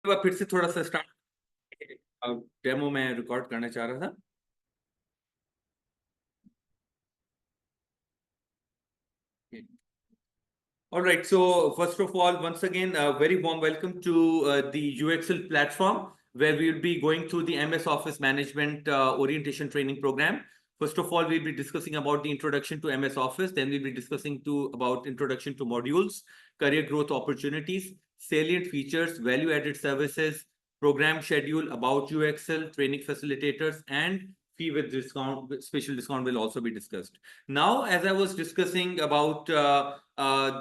फिर से थोड़ा सा स्टार्ट डेमो में रिकॉर्ड करना चाह रहा था। All right, so first of all, once again, a very warm welcome to the UXL platform where we will be going through the MS Office Management Orientation Training Program. First of all, we'll be discussing about the introduction to MS Office, then we'll be discussing about introduction to modules, career growth opportunities, salient features, value-added services, program schedule, about UXL, training facilitators, and fee with discount, special discount will also be discussed. Now, as I was discussing about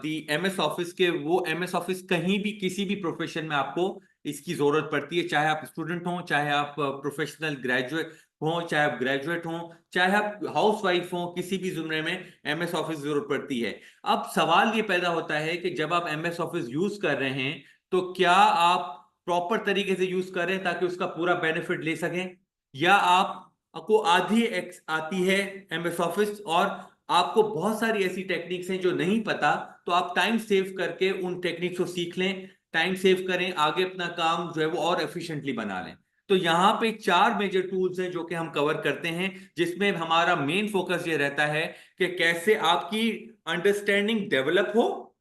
the MS office के, वो MS office कहीं भी किसी भी profession में आपको इसकी जरूरत पड़ती है, चाहे आप स्टूडेंट हो, चाहे आप प्रोफेशनल ग्रेजुएट हो, चाहे आप ग्रेजुएट हो, चाहे आप हाउस वाइफ हो, किसी भी जुमरे में MS ऑफिस जरूरत पड़ती है। अब सवाल ये पैदा होता है कि जब आप MS ऑफिस यूज कर रहे हैं तो क्या आप प्रॉपर तरीके से यूज कर रहे हैं ताकि उसका पूरा बेनिफिट ले सकें, या आपको आधी आती है MS ऑफिस और आपको बहुत सारी ऐसी टेक्निक्स हैं जो नहीं पता, तो आप टाइम सेव करके उन टेक्निक्स को सीख लें, टाइम सेव करें, आगे अपना काम जो है वो और एफिशिएंटली बना लें। तो यहाँ पे 4 मेजर टूल्स हैं जो कि हम कवर करते हैं, जिसमें हमारा मेन फोकस ये रहता है कि कैसे आपकी अंडरस्टैंडिंग डेवलप हो,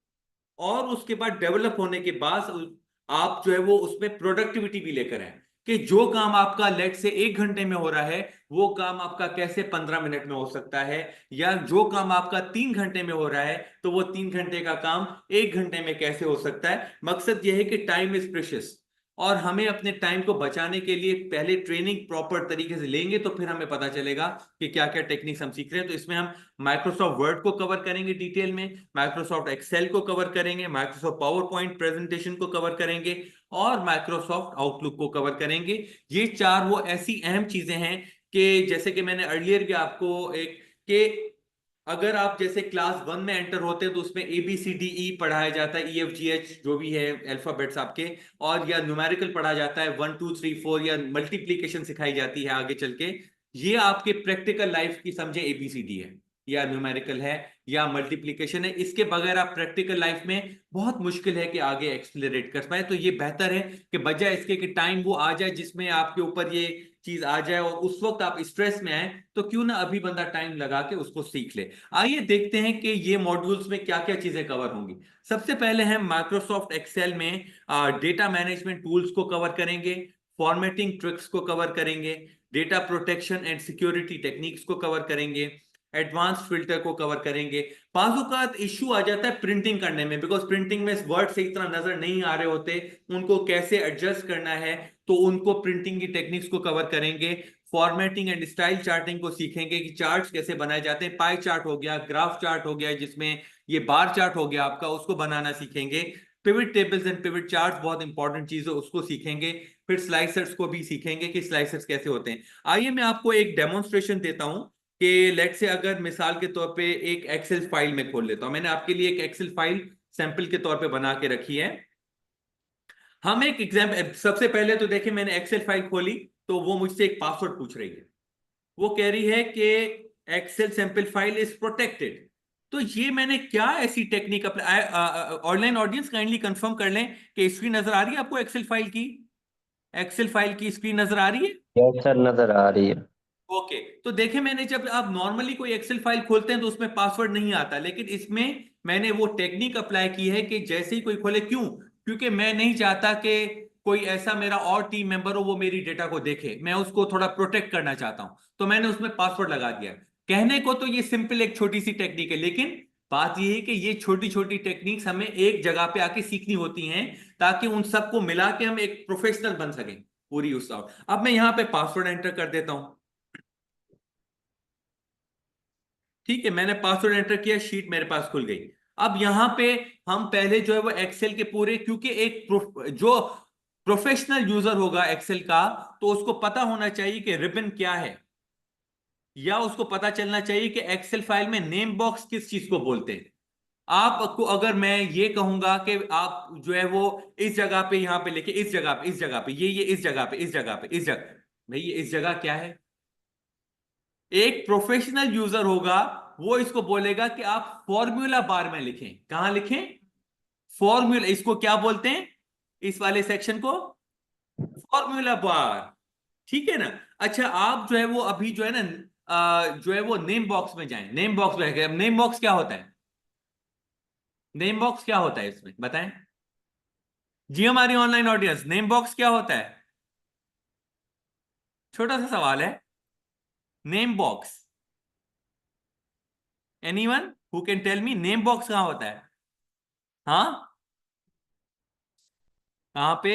और उसके बाद डेवलप होने के बाद आप जो है वो उसमें प्रोडक्टिविटी भी लेकर आए, कि जो काम आपका लेट से 1 घंटे में हो रहा है वो काम आपका कैसे 15 मिनट में हो सकता है, या जो काम आपका 3 घंटे में हो रहा है तो वो 3 घंटे का काम 1 घंटे में कैसे हो सकता है। मकसद यह है कि टाइम इज प्रेशियस, और हमें अपने टाइम को बचाने के लिए पहले ट्रेनिंग प्रॉपर तरीके से लेंगे तो फिर हमें पता चलेगा कि क्या क्या टेक्निक्स हम सीख रहे हैं। तो इसमें हम माइक्रोसॉफ्ट वर्ड को कवर करेंगे डिटेल में, माइक्रोसॉफ्ट एक्सेल को कवर करेंगे, माइक्रोसॉफ्ट पावर पॉइंट प्रेजेंटेशन को कवर करेंगे, और माइक्रोसॉफ्ट आउटलुक को कवर करेंगे। ये 4 वो ऐसी अहम चीजें हैं कि जैसे कि मैंने अर्लियर भी आपको एक कि अगर आप जैसे क्लास 1 में एंटर होते हैं तो उसमें ABCDE पढ़ाया जाता है, EFGH जो भी है अल्फाबेट्स आपके, और या न्यूमेरिकल पढ़ा जाता है 1 2 3 4, या मल्टीप्लीकेशन सिखाई जाती है आगे चल के। ये आपके प्रैक्टिकल लाइफ की समझे ABCD है, या न्यूमेरिकल है, या मल्टीप्लीकेशन है। इसके बगैर आप प्रैक्टिकल लाइफ में बहुत मुश्किल है कि आगे एक्सलरेट कर पाए। तो ये बेहतर है कि बजाय इसके कि टाइम वो आ जाए जिसमें आपके ऊपर ये चीज आ जाए और उस वक्त आप स्ट्रेस में आए, तो क्यों ना अभी बंदा टाइम लगा के उसको सीख ले। आइए देखते हैं कि ये मॉड्यूल्स में क्या क्या चीजें कवर होंगी। सबसे पहले हम माइक्रोसॉफ्ट एक्सेल में डेटा मैनेजमेंट टूल्स को कवर करेंगे, फॉर्मेटिंग ट्रिक्स को कवर करेंगे, data protection and security techniques को कवर करेंगे, एडवांस फिल्टर को कवर करेंगे। बाज़ इश्यू आ जाता है प्रिंटिंग करने में, बिकॉज प्रिंटिंग में वर्ड सही तरह नजर नहीं आ रहे होते, उनको कैसे एडजस्ट करना है, तो उनको प्रिंटिंग की टेक्निक्स को कवर करेंगे। फॉर्मेटिंग एंड स्टाइल चार्टिंग को सीखेंगे कि चार्ट्स कैसे बनाए जाते हैं, पाई चार्ट हो गया, ग्राफ चार्ट हो गया, जिसमें ये बार चार्ट हो गया आपका, उसको बनाना सीखेंगे। Pivot tables and pivot charts बहुत इंपॉर्टेंट चीज है, उसको सीखेंगे। फिर स्लाइसर्स को भी सीखेंगे कि स्लाइसर्स कैसे होते हैं। आइए मैं आपको एक डेमोन्स्ट्रेशन देता हूं कि लेट से अगर मिसाल के तौर पे एक एक्सेल फाइल में खोल लेता हूं। मैंने आपके लिए एक एक्सेल फाइल सैंपल के तौर पे बना के रखी है। हम एक एग्जाम्पल, सबसे पहले तो देखिए मैंने एक्सेल फाइल खोली तो वो मुझसे एक पासवर्ड पूछ रही है। वो कह रही है कि Excel sample file is protected. तो ये मैंने क्या ऐसी टेक्निक अपने, ऑनलाइन ऑडियंस काइंडली कंफर्म कर लें कि स्क्रीन नजर आ रही है आपको एक्सेल फाइल की, एक्सेल फाइल की स्क्रीन नजर आ रही है? यस सर, नजर आ रही है। ओके। तो देखें, मैंने जब आप नॉर्मली कोई एक्सेल फाइल खोलते हैं तो उसमें पासवर्ड नहीं आता, लेकिन इसमें मैंने वो टेक्निक अप्लाई की है कि जैसे ही कोई खोले, क्यों? क्योंकि मैं नहीं चाहता कि कोई ऐसा मेरा और टीम मेंबर हो वो मेरी डेटा को देखे, मैं उसको थोड़ा प्रोटेक्ट करना चाहता हूं, तो मैंने उसमें पासवर्ड लगा दिया। कहने को तो ये सिंपल एक छोटी सी टेक्निक है, लेकिन बात यह है कि ये छोटी छोटी टेक्निक्स हमें एक जगह पे आके सीखनी होती हैं, ताकि उन सबको मिला के हम एक प्रोफेशनल बन सकें पूरी उस। अब मैं यहां पे पासवर्ड एंटर कर देता हूं। ठीक है, मैंने पासवर्ड एंटर किया, शीट मेरे पास खुल गई। अब यहां पे हम पहले जो है वो एक्सेल के पूरे, क्योंकि जो प्रोफेशनल यूजर होगा एक्सेल का, तो उसको पता होना चाहिए कि रिबन क्या है, या उसको पता चलना चाहिए कि एक्सेल फाइल में नेम बॉक्स किस चीज को बोलते हैं। आपको अगर मैं ये कहूंगा कि आप जो है वो इस जगह पे, यहां पे लिखे, इस जगह पे, इस जगह पे, ये इस जगह पे, इस जगह पे, इस जगह, भाई ये इस जगह क्या है? एक प्रोफेशनल यूजर होगा, वो इसको बोलेगा कि आप फॉर्मूला बार में लिखें। कहां लिखें? फॉर्मूला, इसको क्या बोलते हैं इस वाले सेक्शन को? फॉर्मूला बार, ठीक है ना। अच्छा, आप जो है वो अभी जो है ना जो है वो नेम बॉक्स में जाएं। नेम बॉक्स में, नेम बॉक्स क्या होता है? नेम बॉक्स क्या होता है इसमें बताएं जी हमारी ऑनलाइन ऑडियंस, नेम बॉक्स क्या होता है? छोटा सा सवाल है। Name box, anyone who can tell me name box कहां होता है? हाँ, कहां पे?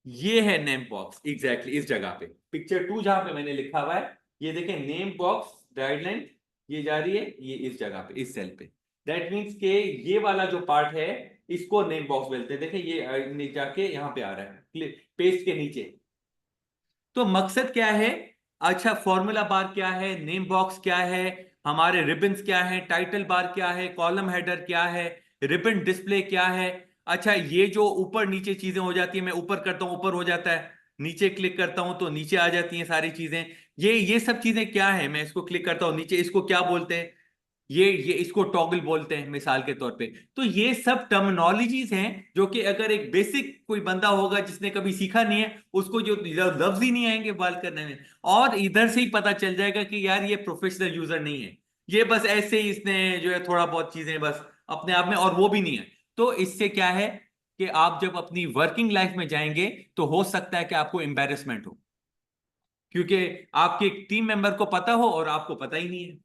ये है नेम बॉक्स, एग्जैक्टली इस जगह पे, पिक्चर 2 जहां पे मैंने लिखा हुआ है, ये देखें नेम बॉक्स गाइडलाइन, ये जा रही है ये इस जगह पे, इस सेल पे। दैट मीन्स के ये वाला जो पार्ट है इसको नेम बॉक्स बोलते हैं। देखें ये जाके यहाँ पे आ रहा है पेस्ट के नीचे। तो मकसद क्या है? अच्छा, फॉर्मूला बार क्या है, नेम बॉक्स क्या है, हमारे रिबन्स क्या है, टाइटल बार क्या है, कॉलम हेडर क्या है, रिबन डिस्प्ले क्या है। अच्छा, ये जो ऊपर नीचे चीजें हो जाती है, मैं ऊपर करता हूं ऊपर हो जाता है, नीचे क्लिक करता हूं तो नीचे आ जाती हैं सारी चीजें। ये सब चीजें क्या है, मैं इसको क्लिक करता हूं नीचे, इसको क्या बोलते हैं? ये इसको टॉगल बोलते हैं मिसाल के तौर पे। तो ये सब टर्मिनोलॉजीज हैं जो कि अगर एक बेसिक कोई बंदा होगा जिसने कभी सीखा नहीं है, उसको जो लफ्ज ही नहीं आएंगे बाल करने में, और इधर से ही पता चल जाएगा कि यार ये प्रोफेशनल यूजर नहीं है, ये बस ऐसे ही इसने जो है थोड़ा बहुत चीजें बस अपने आप में, और वो भी नहीं है। तो इससे क्या है कि आप जब अपनी वर्किंग लाइफ में जाएंगे तो हो सकता है कि आपको एम्बेरसमेंट हो, क्योंकि आपके टीम मेंबर को पता हो और आपको पता ही नहीं है।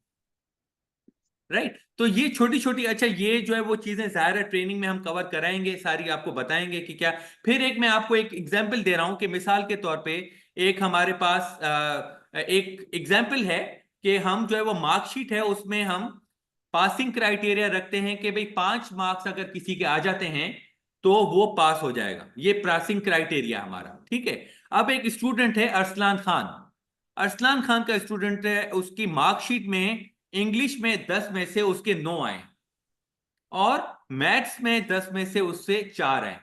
राइट, तो ये छोटी छोटी, अच्छा ये जो है वो चीजें जाहिर है ट्रेनिंग में हम कवर कराएंगे, सारी आपको बताएंगे कि क्या। फिर एक मैं आपको एक एग्जांपल दे रहा हूं कि मिसाल के तौर पे एक हमारे पास एक एग्जांपल है कि हम जो है वो मार्कशीट है उसमें हम पासिंग क्राइटेरिया रखते हैं कि भाई 5 मार्क्स अगर किसी के आ जाते हैं तो वो पास हो जाएगा, ये पासिंग क्राइटेरिया हमारा, ठीक है। अब एक स्टूडेंट है अरसलान खान, अरसलान खान का स्टूडेंट है, उसकी मार्कशीट में इंग्लिश में 10 में से उसके 9 आए, और मैथ्स में 10 में से उससे 4 आए।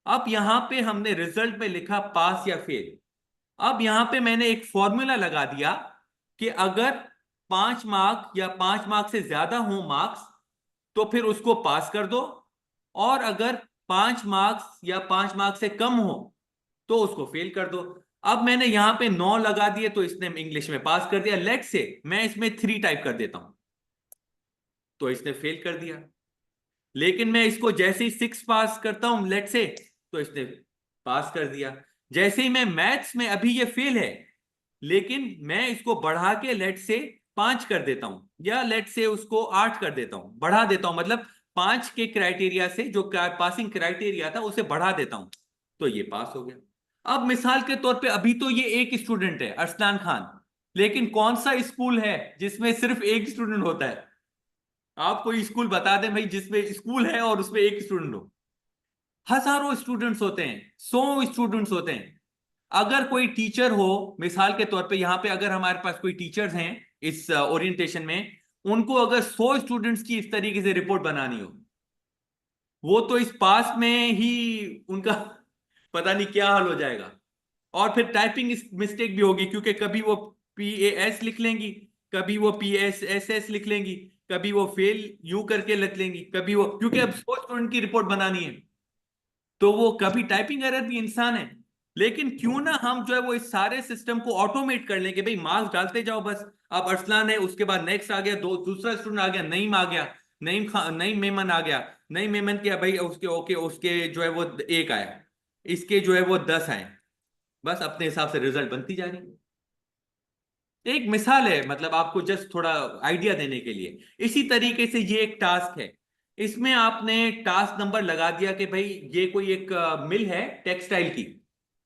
अब यहां पे हमने रिजल्ट में लिखा पास या फेल। अब यहां पे मैंने एक फॉर्मूला लगा दिया कि अगर 5 मार्क या 5 मार्क से ज्यादा हो मार्क्स तो फिर उसको पास कर दो, और अगर 5 मार्क्स या 5 मार्क से कम हो तो उसको फेल कर दो। अब मैंने यहां पे 9 लगा दिए तो इसने इंग्लिश में पास कर दिया, लेट से मैं इसमें 3 टाइप कर देता हूं तो इसने फेल कर दिया। लेकिन मैं इसको जैसे ही 6 पास करता हूं लेट से, तो इसने पास कर दिया। जैसे ही मैं मैथ्स में, अभी ये फेल है, लेकिन मैं इसको बढ़ा के लेट से 5 कर देता हूं, या लेट से उसको 8 कर देता हूं, बढ़ा देता हूं, मतलब 5 के क्राइटेरिया से जो पासिंग क्राइटेरिया था उसे बढ़ा देता हूं, तो ये पास हो गया। अब मिसाल के तौर पे अभी तो ये एक स्टूडेंट है अरसलान खान, लेकिन कौन सा स्कूल है जिसमें सिर्फ एक स्टूडेंट होता है? आप कोई स्कूल बता दें भाई जिसमें स्कूल है और उसमें एक स्टूडेंट हो। हजारों स्टूडेंट्स होते हैं, 100 स्टूडेंट्स होते हैं। अगर कोई टीचर हो, मिसाल के तौर पे यहां पे अगर हमारे पास कोई टीचर्स हैं इस ओरिएंटेशन में, उनको अगर 100 स्टूडेंट्स की इस तरीके से रिपोर्ट बनानी हो, वो तो इस पास में ही उनका पता नहीं क्या हाल हो जाएगा। और फिर टाइपिंग मिस्टेक भी होगी, क्योंकि कभी वो PAS लिख लेंगी, कभी वो PSSS लिख लेंगी, कभी वो फेल यू करके लिख लेंगी, कभी वो, क्योंकि अब 100 स्टूडेंट की रिपोर्ट बनानी है, तो वो कभी टाइपिंग एरर भी इंसान है। लेकिन क्यों ना हम जो है वो इस सारे सिस्टम को ऑटोमेट कर लें कि भाई मार्क्स डालते जाओ बस। अब अरसलान है, उसके बाद नेक्स्ट आ गया, दूसरा स्टूडेंट आ गया, नईम आ गया, नईम मेमन आ गया, नईम मेमन के भाई उसके ओके उसके जो है वो 1 आया, इसके जो है वो 10 आए, बस अपने हिसाब से रिजल्ट बनती जा रही है। एक मिसाल है, मतलब आपको जस्ट थोड़ा आइडिया देने के लिए। इसी तरीके से ये एक टास्क है, इसमें आपने टास्क नंबर लगा दिया कि भाई ये कोई एक मिल है टेक्सटाइल की,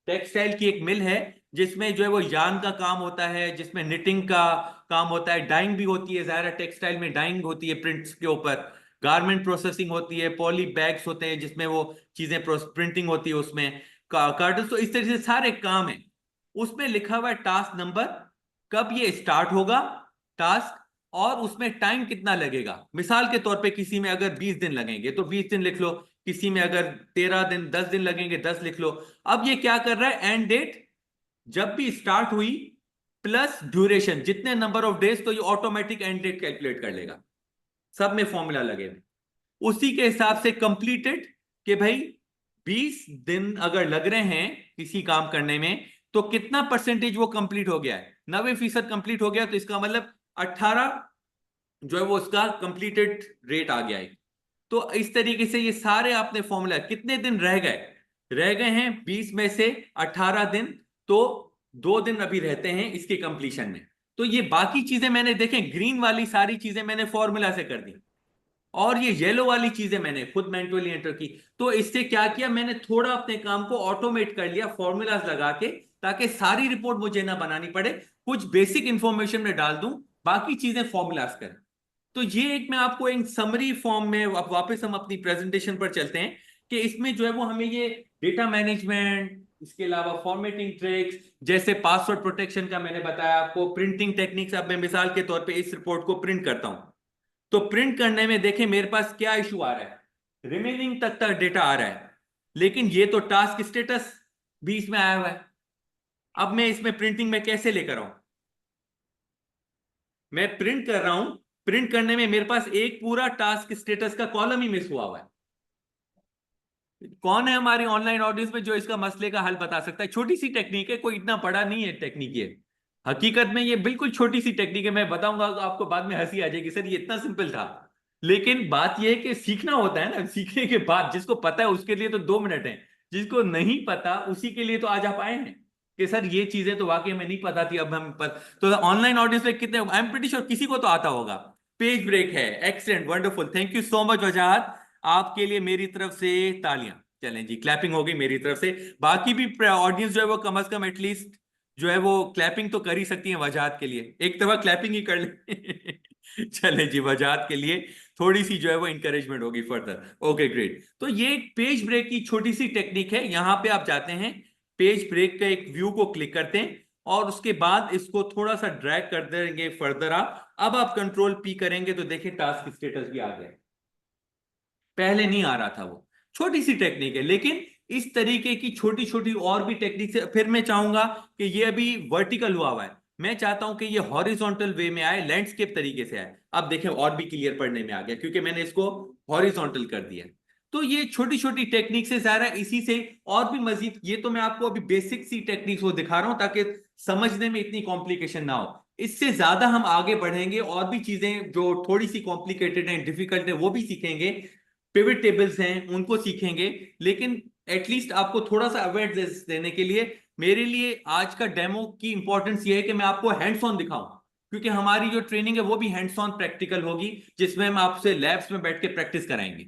टेक्सटाइल की एक मिल है जिसमें जो है वो यार्न का काम होता है, जिसमें निटिंग का काम होता है, डाइंग भी होती है, ज़ाहिर है टेक्सटाइल में डाइंग होती है प्रिंट्स के ऊपर, गारमेंट प्रोसेसिंग होती है, पॉली बैग्स होते हैं जिसमें वो चीजें प्रिंटिंग होती है उसमें, कार्टन, तो इस तरह से सारे काम है। उसमें लिखा हुआ है टास्क नंबर, कब ये स्टार्ट होगा टास्क, और उसमें टाइम कितना लगेगा। मिसाल के तौर पे किसी में अगर 20 दिन लगेंगे तो 20 दिन लिख लो, किसी में अगर 13 दिन 10 दिन लगेंगे 10 लिख लो। अब ये क्या कर रहा है, एंड डेट जब भी स्टार्ट हुई प्लस ड्यूरेशन, जितने नंबर ऑफ डेज, तो ये ऑटोमेटिक एंड डेट कैलकुलेट कर लेगा, सब में फॉर्मूला लगे हुए। उसी के हिसाब से कंप्लीटेड कि भाई 20 दिन अगर लग रहे हैं किसी काम करने में तो कितना परसेंटेज वो कंप्लीट हो गया है। 90% कंप्लीट हो गया तो इसका मतलब 18 जो है वो उसका कंप्लीटेड रेट आ गया है। तो इस तरीके से ये सारे आपने फॉर्मूला, कितने दिन रह गए हैं 20 में से 18 दिन, तो 2 दिन अभी रहते हैं इसके कंप्लीशन में। तो ये बाकी चीजें मैंने देखें, ग्रीन वाली सारी चीजें मैंने फॉर्मूला से कर दी और ये येलो वाली चीजें मैंने खुद मैन्युअली एंटर की। तो इससे क्या किया, मैंने थोड़ा अपने काम को ऑटोमेट कर लिया फॉर्मूलाज लगा के, ताकि सारी रिपोर्ट मुझे ना बनानी पड़े, कुछ बेसिक इंफॉर्मेशन में डाल दूं, बाकी चीजें फॉर्मूलाज करें। तो ये एक मैं आपको एक समरी फॉर्म में, अब वापस हम अपनी प्रेजेंटेशन पर चलते हैं कि इसमें जो है वो हमें ये डेटा मैनेजमेंट, इसके अलावा फॉर्मेटिंग ट्रिक्स, जैसे पासवर्ड प्रोटेक्शन का मैंने बताया आपको, प्रिंटिंग टेक्निक्स। अब मैं मिसाल के तौर पे इस रिपोर्ट को प्रिंट करता हूं, तो प्रिंट करने में देखें मेरे पास क्या इशू आ रहा है, रिमेनिंग तक डेटा आ रहा है, लेकिन ये तो टास्क स्टेटस बीच में आया हुआ है। अब मैं इसमें प्रिंटिंग में कैसे लेकर आऊं, मैं प्रिंट कर रहा हूं, प्रिंट करने में मेरे पास एक पूरा टास्क स्टेटस का कॉलम ही मिस हुआ है। कौन है हमारी ऑनलाइन ऑडियंस में जो इसका मसले का हल बता सकता है? छोटी सी टेक्निक है, कोई इतना बड़ा नहीं है टेक्निक ये, हकीकत में ये बिल्कुल छोटी सी टेक्निक है। मैं बताऊंगा तो आपको बाद में हंसी आ जाएगी, सर ये इतना सिंपल था। लेकिन बात यह है कि सीखना होता है ना, सीखने के बाद जिसको पता है उसके लिए तो 2 मिनट है, जिसको नहीं पता उसी के लिए तो आज आप आए हैं कि सर ये चीजें तो वाकई में नहीं पता थी, अब हम तो ऑनलाइन ऑडियंस में कितने, आई एम प्रीटी श्योर किसी को तो आता होगा। पेज ब्रेक है, excellent, wonderful, thank you so much वजाहत, आपके लिए मेरी तरफ से तालियां। चलें जी, क्लैपिंग हो गई मेरी तरफ से। बाकी भी ऑडियंस जो है वो कम से कम एटलीस्ट जो है वो क्लैपिंग तो कर ही सकती है वजाहत के लिए, एक दफा क्लैपिंग ही कर ले। चलें जी, वजाहत के लिए थोड़ी सी जो है वो इंकरेजमेंट होगी फर्दर। Okay great. तो ये एक पेज ब्रेक की छोटी सी टेक्निक है। यहां पे आप जाते हैं, पेज ब्रेक का एक व्यू को क्लिक करते हैं और उसके बाद इसको थोड़ा सा ड्रैग कर देंगे फर्दर। आप अब आप कंट्रोल पी करेंगे तो देखिए टास्क स्टेटस भी आ गया, पहले नहीं आ रहा था वो। छोटी सी टेक्निक है, लेकिन इस तरीके की छोटी छोटी और भी टेक्निक से, फिर मैं चाहूंगा कि ये अभी वर्टिकल हुआ हुआ है, मैं चाहता हूं कि ये हॉरिजॉन्टल वे में आए, लैंडस्केप तरीके से आए। अब देखें और भी क्लियर पढ़ने में आ गया क्योंकि मैंने इसको हॉरिजॉन्टल कर दिया। तो ये छोटी छोटी टेक्निक से सारा, इसी से और भी मजीद, ये तो मैं आपको अभी बेसिक सी टेक्निक्स वो दिखा रहा हूं ताकि समझने में इतनी कॉम्प्लिकेशन ना हो। इससे ज्यादा हम आगे बढ़ेंगे और भी चीजें जो थोड़ी सी कॉम्प्लिकेटेड हैं, डिफिकल्ट है, वो भी सीखेंगे, पिवट टेबल्स हैं उनको सीखेंगे। लेकिन एटलीस्ट आपको थोड़ा सा अवेयरनेस देने के लिए मेरे लिए आज का डेमो की इंपॉर्टेंस ये है कि मैं आपको हैंड्स ऑन दिखाऊं, क्योंकि हमारी जो ट्रेनिंग है वो भी हैंड्स ऑन प्रैक्टिकल होगी, जिसमें हम आपसे लैब्स में बैठ के प्रैक्टिस कराएंगे।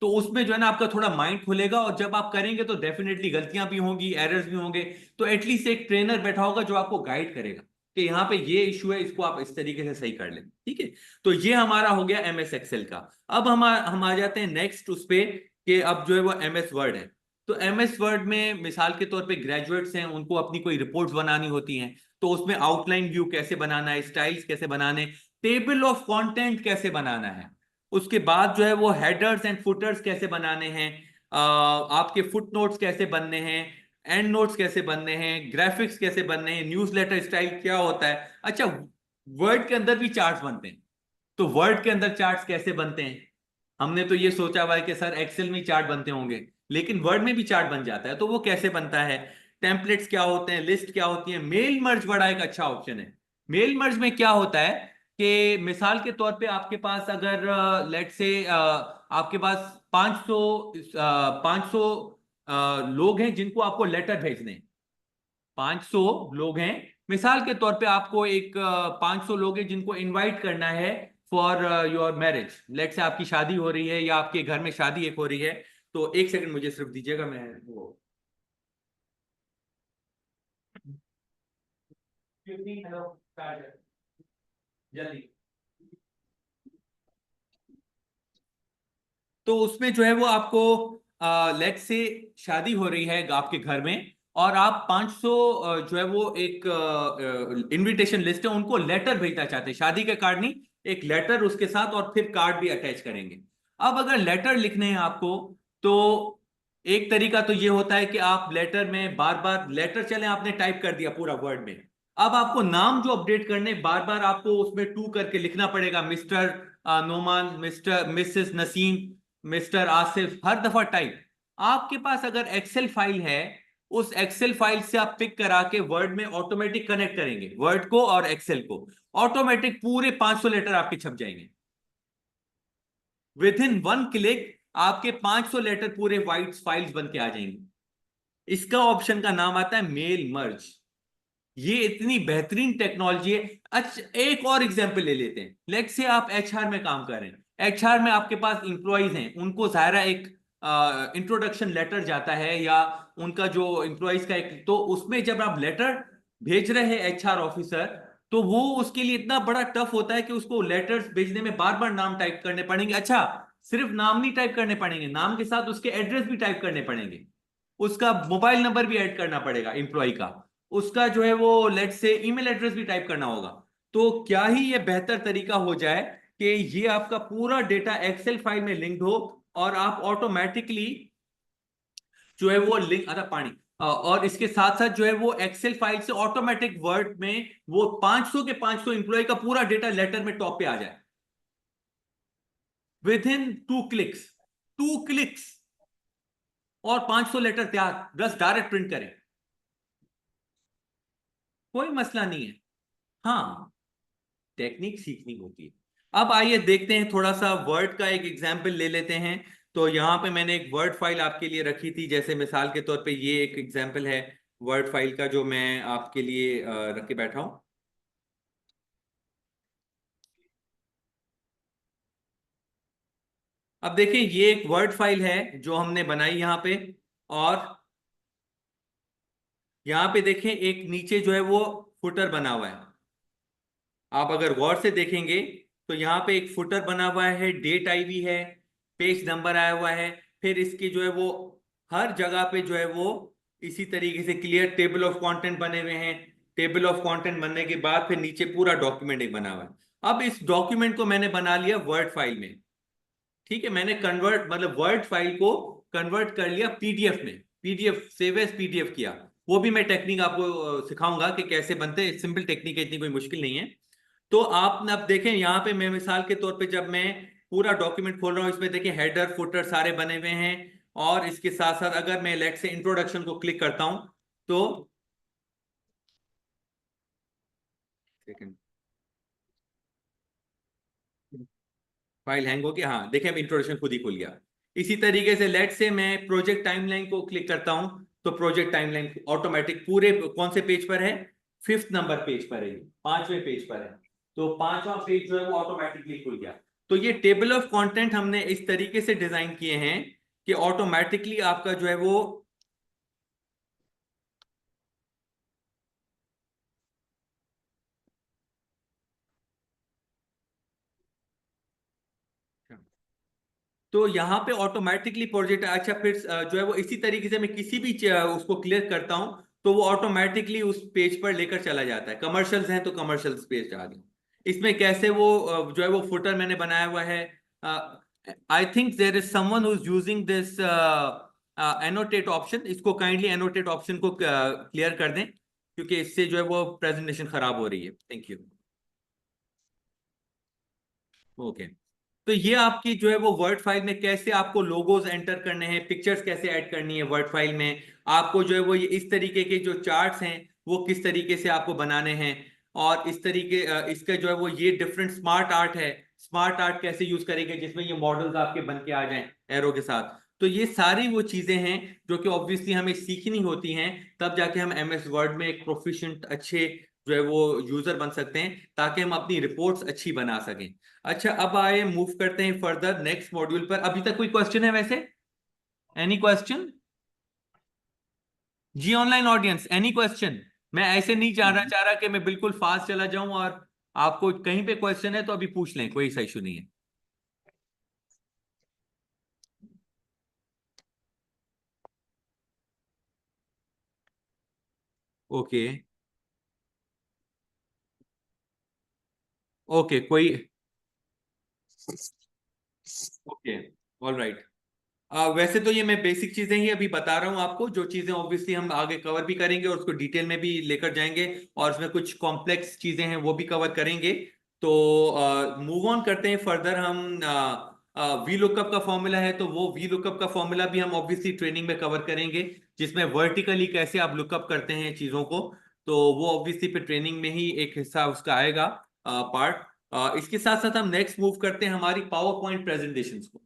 तो उसमें जो है ना आपका थोड़ा माइंड खुलेगा, और जब आप करेंगे तो डेफिनेटली गलतियां भी होंगी, एरर्स भी होंगे, तो एटलीस्ट एक ट्रेनर बैठा होगा जो आपको गाइड करेगा कि यहाँ पे ये इशू है, इसको आप इस तरीके से सही कर लें। ठीक है, तो ये हमारा हो गया एमएस एक्सेल का। अब हम आ जाते हैं नेक्स्ट उस पे कि अब जो है वो एमएस वर्ड है। तो एमएस वर्ड में मिसाल के तौर पे ग्रेजुएट्स हैं, उनको अपनी कोई रिपोर्ट्स बनानी होती हैं, तो उसमें आउटलाइन व्यू कैसे बनाना है, स्टाइल्स कैसे बनाने, टेबल ऑफ कंटेंट कैसे बनाना है, उसके बाद जो है वो हेडर्स एंड फुटर्स कैसे बनाने हैं, आपके फुट नोट्स कैसे बनने हैं, एंड नोट्स कैसे बनने हैं, ग्राफिक्स कैसे बनने हैं, न्यूज़लेटर स्टाइल क्या होता है। अच्छा, वर्ड के अंदर भी चार्ट्स बनते हैं, तो वर्ड के अंदर चार्ट्स कैसे बनते हैं? हमने तो ये सोचा हुआ है कि सर एक्सेल में चार्ट बनते होंगे, लेकिन वर्ड में भी चार्ट बन जाता है, तो वो कैसे बनता है? टेम्पलेट्स क्या होते हैं, लिस्ट क्या होती है, मेल मर्ज बड़ा एक अच्छा ऑप्शन है। मेल मर्ज में क्या होता है कि मिसाल के तौर पे आपके पास अगर लेट से आपके पास 500 500 लोग हैं जिनको आपको लेटर भेजने हैं, 500 लोग हैं मिसाल के तौर पे, आपको एक 500 लोग हैं जिनको इनवाइट करना है फॉर योर मैरिज, लेट से आपकी शादी हो रही है या आपके घर में शादी एक हो रही है। तो एक सेकंड मुझे सिर्फ दीजिएगा, मैं वो 15 हेलो स्टार्ट जल्दी। तो उसमें जो है वो आपको लेट से शादी हो रही है आपके घर में, और आप 500 जो है वो एक इनविटेशन लिस्ट है, उनको लेटर भेजना चाहते हैं, शादी का कार्ड नहीं, एक लेटर उसके साथ, और फिर कार्ड भी अटैच करेंगे। अब अगर लेटर लिखने हैं आपको, तो एक तरीका तो ये होता है कि आप लेटर में बार बार, लेटर चले आपने टाइप कर दिया पूरा वर्ड में, अब आपको नाम जो अपडेट करने, बार बार आपको उसमें टू करके लिखना पड़ेगा, mister Noman, mister Mrs Naseem, mister Asif, हर दफा टाइप। आपके पास अगर एक्सेल फाइल है, उस एक्सेल फाइल से आप पिक करा के वर्ड में ऑटोमेटिक कनेक्ट करेंगे, वर्ड को और एक्सेल को, ऑटोमेटिक पूरे 500 लेटर आपके छप जाएंगे। विद इन 1 क्लिक आपके 500 लेटर पूरे वाइट फाइल्स बन के आ जाएंगे। इसका ऑप्शन का नाम आता है मेल मर्ज। ये इतनी बेहतरीन टेक्नोलॉजी है। अच्छा, एक और एग्जांपल ले लेते हैं। लेट्स से आप एचआर में काम कर रहे हैं, एचआर में आपके पास इंप्लॉइज हैं, उनको ज़ाहिर है एक इंट्रोडक्शन लेटर जाता है, या उनका जो इंप्लॉइज का एक, तो उसमें जब आप लेटर भेज रहे हैं एचआर ऑफिसर, तो वो उसके लिए इतना बड़ा टफ होता है कि उसको लेटर्स भेजने में बार बार नाम टाइप करने पड़ेंगे। अच्छा, सिर्फ नाम नहीं टाइप करने पड़ेंगे, नाम के साथ उसके एड्रेस भी टाइप करने पड़ेंगे, उसका मोबाइल नंबर भी ऐड करना पड़ेगा एम्प्लॉय का, उसका जो है वो लेट्स से ईमेल एड्रेस भी टाइप करना होगा। तो क्या ही ये बेहतर तरीका हो जाए कि ये आपका पूरा डेटा एक्सेल फाइल में लिंक्ड हो, और आप ऑटोमेटिकली जो है वो लिंक आता पानी, और इसके साथ साथ जो है वो एक्सेल फाइल से ऑटोमेटिक वर्ड में वो 500 के 500 इंप्लॉय का पूरा डेटा लेटर में टॉप पे आ जाए विद इन 2 क्लिक्स। 2 क्लिक्स और 500 लेटर तैयार, बस डायरेक्ट प्रिंट करें, कोई मसला नहीं है। हाँ, टेक्निक सीखनी होती है। अब आइए देखते हैं, थोड़ा सा वर्ड का एक एग्जाम्पल ले लेते हैं। तो यहाँ पे मैंने एक वर्ड फाइल आपके लिए रखी थी, जैसे मिसाल के तौर पे ये एक एग्जाम्पल है वर्ड फाइल का जो मैं आपके लिए रख के बैठा हूं। अब देखिए, ये एक वर्ड फाइल है जो हमने बनाई यहाँ पे, और यहाँ पे देखें एक नीचे जो है वो फुटर बना हुआ है। आप अगर गौर से देखेंगे तो यहाँ पे एक फुटर बना हुआ है, डेट आई हुई है, पेज नंबर आया हुआ है, फिर इसकी जो है वो हर जगह पे जो है वो इसी तरीके से क्लियर टेबल ऑफ कंटेंट बने हुए हैं। टेबल ऑफ कंटेंट बनने के बाद फिर नीचे पूरा डॉक्यूमेंट एक बना हुआ है। अब इस डॉक्यूमेंट को मैंने बना लिया वर्ड फाइल में। ठीक है, मैंने कन्वर्ट मतलब वर्ड फाइल को कन्वर्ट कर लिया पीडीएफ में, पीडीएफ सेव एज पीडीएफ किया। वो भी मैं टेक्निक आपको सिखाऊंगा कि कैसे बनते हैं, सिंपल टेक्निक है, इतनी कोई मुश्किल नहीं है। तो आप अब देखें यहाँ पे, मैं मिसाल के तौर पे जब मैं पूरा डॉक्यूमेंट खोल रहा हूँ, इसमें देखें हेडर फुटर सारे बने हुए हैं, और इसके साथ साथ अगर मैं लेट से इंट्रोडक्शन को क्लिक करता हूं तो सेकंड फाइल हैंग हो गया। हाँ देखिए, अब इंट्रोडक्शन खुद ही खुल गया। इसी तरीके से लेट से मैं प्रोजेक्ट टाइमलाइन को क्लिक करता हूं, तो प्रोजेक्ट टाइमलाइन ऑटोमेटिक पूरे कौन से पेज पर है, 5th नंबर पेज पर है, 5वें पेज पर है, तो 5वां पेज जो है वो ऑटोमेटिकली खुल गया। तो ये टेबल ऑफ कंटेंट हमने इस तरीके से डिजाइन किए हैं कि ऑटोमेटिकली आपका जो है वो तो यहाँ पे ऑटोमेटिकली प्रोजेक्ट, अच्छा फिर जो है वो इसी तरीके से मैं किसी भी उसको क्लियर करता हूं, तो वो ऑटोमेटिकली उस पेज पर लेकर चला जाता है। कमर्शियल्स हैं तो कमर्शियल्स पेज आ गए। इसमें कैसे वो जो है वो फुटर मैंने बनाया हुआ है। I think there is someone who is using this annotate option. इसको काइंडली एनोटेट ऑप्शन को क्लियर कर दें, क्योंकि इससे जो है वो प्रेजेंटेशन खराब हो रही है। Thank you. ओके, तो ये आपकी जो है वो वर्ड फाइल में कैसे आपको लोगोज एंटर करने हैं, पिक्चर्स कैसे ऐड करनी है वर्ड फाइल में, आपको जो है वो ये इस तरीके के जो चार्ट्स हैं वो किस तरीके से आपको बनाने हैं, और इस तरीके इसका जो है वो ये डिफरेंट स्मार्ट आर्ट है, स्मार्ट आर्ट कैसे यूज करेंगे जिसमें ये मॉडल्स आपके बन के आ जाएं एरो के साथ। तो ये सारी वो चीजें हैं जो कि ऑब्वियसली हमें सीखनी होती हैं, तब जाके हम एमएस वर्ड में एक प्रोफिशिएंट अच्छे जो है वो यूजर बन सकते हैं, ताकि हम अपनी रिपोर्ट्स अच्छी बना सकें। अच्छा, अब आए मूव करते हैं फर्दर नेक्स्ट मॉड्यूल पर। अभी तक कोई क्वेश्चन है वैसे? Any question? जी ऑनलाइन ऑडियंस, एनी क्वेश्चन? मैं ऐसे नहीं चाह रहा कि मैं बिल्कुल फास्ट चला जाऊं, और आपको कहीं पे क्वेश्चन है तो अभी पूछ लें, कोई सा इशू नहीं है। ओके ओके, कोई ओके, ऑल राइट। वैसे तो ये मैं बेसिक चीजें ही अभी बता रहा हूँ आपको, जो चीजें ऑब्वियसली हम आगे कवर भी करेंगे और उसको डिटेल में भी लेकर जाएंगे, और उसमें कुछ कॉम्प्लेक्स चीजें हैं वो भी कवर करेंगे। तो मूव ऑन करते हैं फर्दर हम वी लुकअप का फॉर्मूला है, तो वो वी लुकअप का फॉर्मूला भी हम ऑब्वियसली ट्रेनिंग में कवर करेंगे, जिसमें वर्टिकली कैसे आप लुकअप करते हैं चीजों को। तो वो ऑब्वियसली फिर ट्रेनिंग में ही एक हिस्सा उसका आएगा पार्ट। इसके साथ साथ हम नेक्स्ट मूव करते हैं हमारी पावर पॉइंट प्रेजेंटेशन को।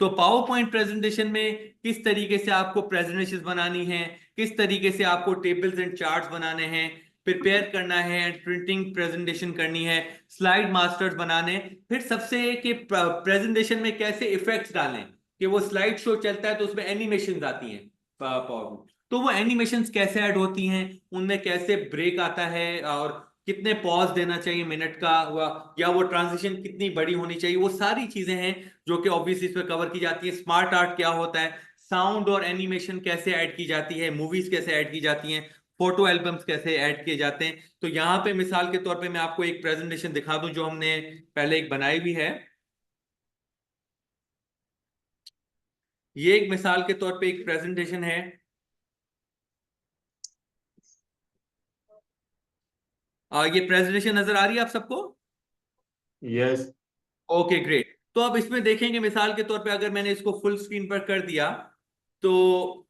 तो पावर पॉइंट प्रेजेंटेशन में किस तरीके से आपको प्रेजेंटेशन बनानी है, किस तरीके से आपको टेबल्स एंड चार्ट्स बनाने हैं, प्रिपेयर करना है, प्रिंटिंग प्रेजेंटेशन करनी है, स्लाइड मास्टर्स बनाने, फिर सबसे कि प्रेजेंटेशन में कैसे इफेक्ट्स डालें कि वो स्लाइड शो चलता है तो उसमें एनिमेशंस आती हैं पावर में, तो वो एनिमेशंस कैसे ऐड होती हैं, उनमें कैसे ब्रेक आता है, और कितने पॉज देना चाहिए मिनट का, या वो ट्रांजिशन कितनी बड़ी होनी चाहिए, वो सारी चीजें हैं जो कि ऑब्वियसली इसमें कवर की जाती है। स्मार्ट आर्ट क्या होता है, साउंड और एनिमेशन कैसे ऐड की जाती है, मूवीज कैसे ऐड की जाती हैं, फोटो एल्बम्स कैसे ऐड किए जाते हैं। तो यहाँ पे मिसाल के तौर पे मैं आपको एक प्रेजेंटेशन दिखा दूं जो हमने पहले एक बनाई हुई है। ये एक मिसाल के तौर पे एक प्रेजेंटेशन है। ये प्रेजेंटेशन नजर आ रही है आप सबको? यस। Okay great. तो अब इसमें देखेंगे मिसाल के तौर पे अगर मैंने इसको फुल स्क्रीन पर कर दिया तो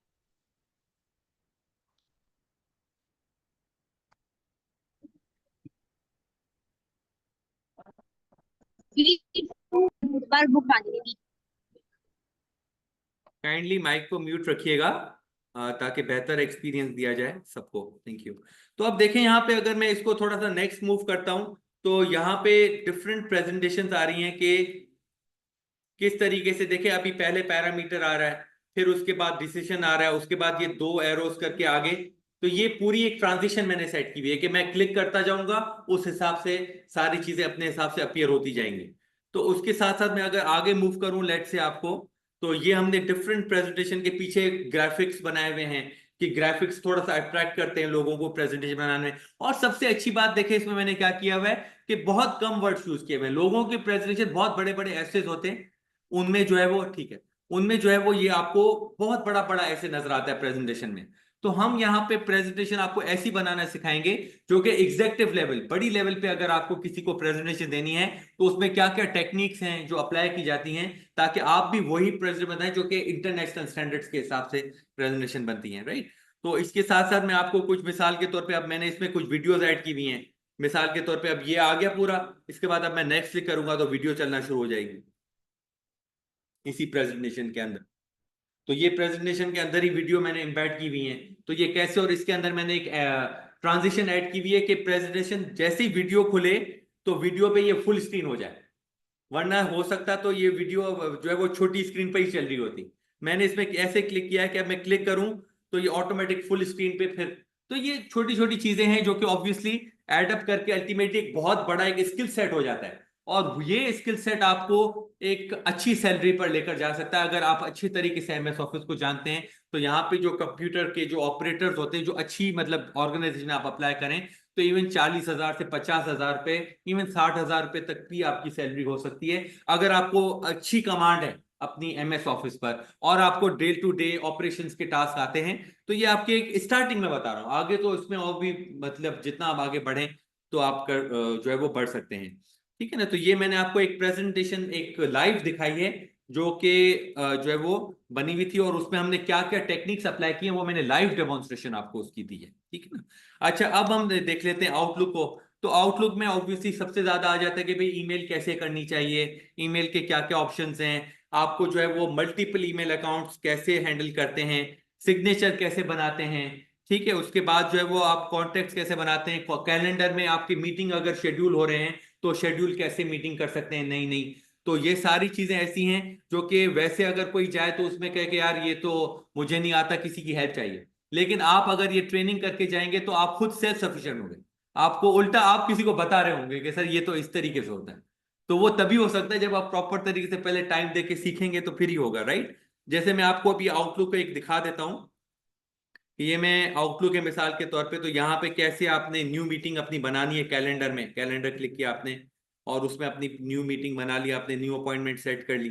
बार बुक बांधी थी। काइंडली माइक को म्यूट रखिएगा ताकि बेहतर एक्सपीरियंस दिया जाए सबको। Thank you. तो अब देखें यहाँ पे अगर मैं इसको थोड़ा सा नेक्स्ट मूव करता हूं तो यहाँ पे डिफरेंट प्रेजेंटेशंस आ रही हैं कि किस तरीके से। देखें अभी पहले पैरामीटर आ रहा है, फिर उसके बाद डिसीजन आ रहा है, उसके बाद ये दो एरोस करके आगे। तो ये पूरी एक ट्रांजिशन मैंने सेट की हुई है कि मैं क्लिक करता जाऊंगा, उस हिसाब से सारी चीजें अपने हिसाब से अपीयर होती जाएंगी। तो उसके साथ साथ मैं अगर आगे मूव करूं लेट से आपको, तो ये हमने डिफरेंट प्रेजेंटेशन के पीछे ग्राफिक्स बनाए हुए हैं कि ग्राफिक्स थोड़ा सा अट्रैक्ट करते हैं लोगों को प्रेजेंटेशन बनाने में। और सबसे अच्छी बात देखें इसमें मैंने क्या किया हुआ है कि बहुत कम वर्ड्स यूज किए हुए हैं। लोगों के प्रेजेंटेशन बहुत बड़े बड़े ऐसे होते हैं, उनमें जो है वो ठीक है, उनमें जो है वो ये आपको बहुत बड़ा बड़ा ऐसे नजर आता है प्रेजेंटेशन में। तो हम यहाँ पे प्रेजेंटेशन आपको ऐसी बनाना सिखाएंगे जो कि एग्जेक्टिव लेवल, बड़ी लेवल पे अगर आपको किसी को प्रेजेंटेशन देनी है तो उसमें क्या क्या टेक्निक्स हैं जो अप्लाई की जाती हैं, ताकि आप भी वही प्रेजेंटेशन बनाएं जो कि इंटरनेशनल स्टैंडर्ड्स के हिसाब से प्रेजेंटेशन बनती है, राइट। तो इसके साथ साथ मैं आपको कुछ मिसाल के तौर पर, अब मैंने इसमें कुछ वीडियोज ऐड की हुई हैं। मिसाल के तौर पर अब ये आ गया पूरा, इसके बाद अब मैं नेक्स्ट क्लिक करूंगा तो वीडियो चलना शुरू हो जाएगी इसी प्रेजेंटेशन के अंदर। तो ये प्रेजेंटेशन के अंदर ही वीडियो मैंने एम्बेड की हुई है। तो ये कैसे, और इसके अंदर मैंने एक ट्रांजिशन ऐड की हुई है कि प्रेजेंटेशन जैसे ही वीडियो खुले तो वीडियो पे ये फुल स्क्रीन हो जाए, वरना हो सकता तो ये वीडियो जो है वो छोटी स्क्रीन पर ही चल रही होती। मैंने इसमें ऐसे क्लिक किया है कि अब मैं क्लिक करूं तो ये ऑटोमेटिक फुल स्क्रीन पे फिर। तो ये छोटी छोटी चीजें हैं जो कि ऑब्वियसली एडअप करके अल्टीमेटली एक बहुत बड़ा एक स्किल सेट हो जाता है, और ये स्किल सेट आपको एक अच्छी सैलरी पर लेकर जा सकता है अगर आप अच्छी तरीके से एमएस ऑफिस को जानते हैं। तो यहाँ पे जो कंप्यूटर के जो ऑपरेटर्स होते हैं, जो अच्छी मतलब ऑर्गेनाइजेशन आप अप्लाई करें, तो इवन 40,000 से 50,000 पे, इवन 60,000 रुपए तक भी आपकी सैलरी हो सकती है अगर आपको अच्छी कमांड है अपनी एमएस ऑफिस पर, और आपको डे टू डे ऑपरेशंस के टास्क आते हैं। तो ये आपके एक स्टार्टिंग में बता रहा हूँ, आगे तो इसमें और भी मतलब जितना आप आगे बढ़ें तो आप जो है वो बढ़ सकते हैं, ठीक है ना। तो ये मैंने आपको एक प्रेजेंटेशन एक लाइव दिखाई है जो कि जो है वो बनी हुई थी, और उसमें हमने क्या क्या टेक्निक्स अप्लाई की हैं वो मैंने लाइव डेमोन्स्ट्रेशन आपको उसकी दी है, ठीक है ना। अच्छा अब हम देख लेते हैं आउटलुक को। तो आउटलुक में ऑब्वियसली सबसे ज्यादा आ जाता है कि भाई ईमेल कैसे करनी चाहिए, ईमेल के क्या क्या ऑप्शंस हैं, आपको जो है वो मल्टीपल ईमेल अकाउंट्स कैसे हैंडल करते हैं, सिग्नेचर कैसे बनाते हैं, ठीक है। उसके बाद जो है वो आप कॉन्टेक्ट कैसे बनाते हैं, कैलेंडर में आपकी मीटिंग अगर शेड्यूल हो रहे हैं तो शेड्यूल कैसे मीटिंग कर सकते हैं, नहीं नहीं। तो ये सारी चीजें ऐसी हैं जो कि वैसे अगर कोई जाए तो उसमें कहे कि यार ये तो मुझे नहीं आता, किसी की हेल्प चाहिए, लेकिन आप अगर ये ट्रेनिंग करके जाएंगे तो आप खुद सेल्फ सफिशिएंट होंगे। आपको उल्टा आप किसी को बता रहे होंगे कि सर ये तो इस तरीके से होता है। तो वो तभी हो सकता है जब आप प्रॉपर तरीके से पहले टाइम दे के सीखेंगे, तो फिर ही होगा, राइट। जैसे मैं आपको अभी आउटलुक एक दिखा देता हूं कि ये मैं आउटलुक के मिसाल के तौर पे, तो यहाँ पे कैसे आपने न्यू मीटिंग अपनी बनानी है, कैलेंडर में कैलेंडर क्लिक किया आपने और उसमें अपनी न्यू मीटिंग बना ली आपने, न्यू अपॉइंटमेंट सेट कर ली।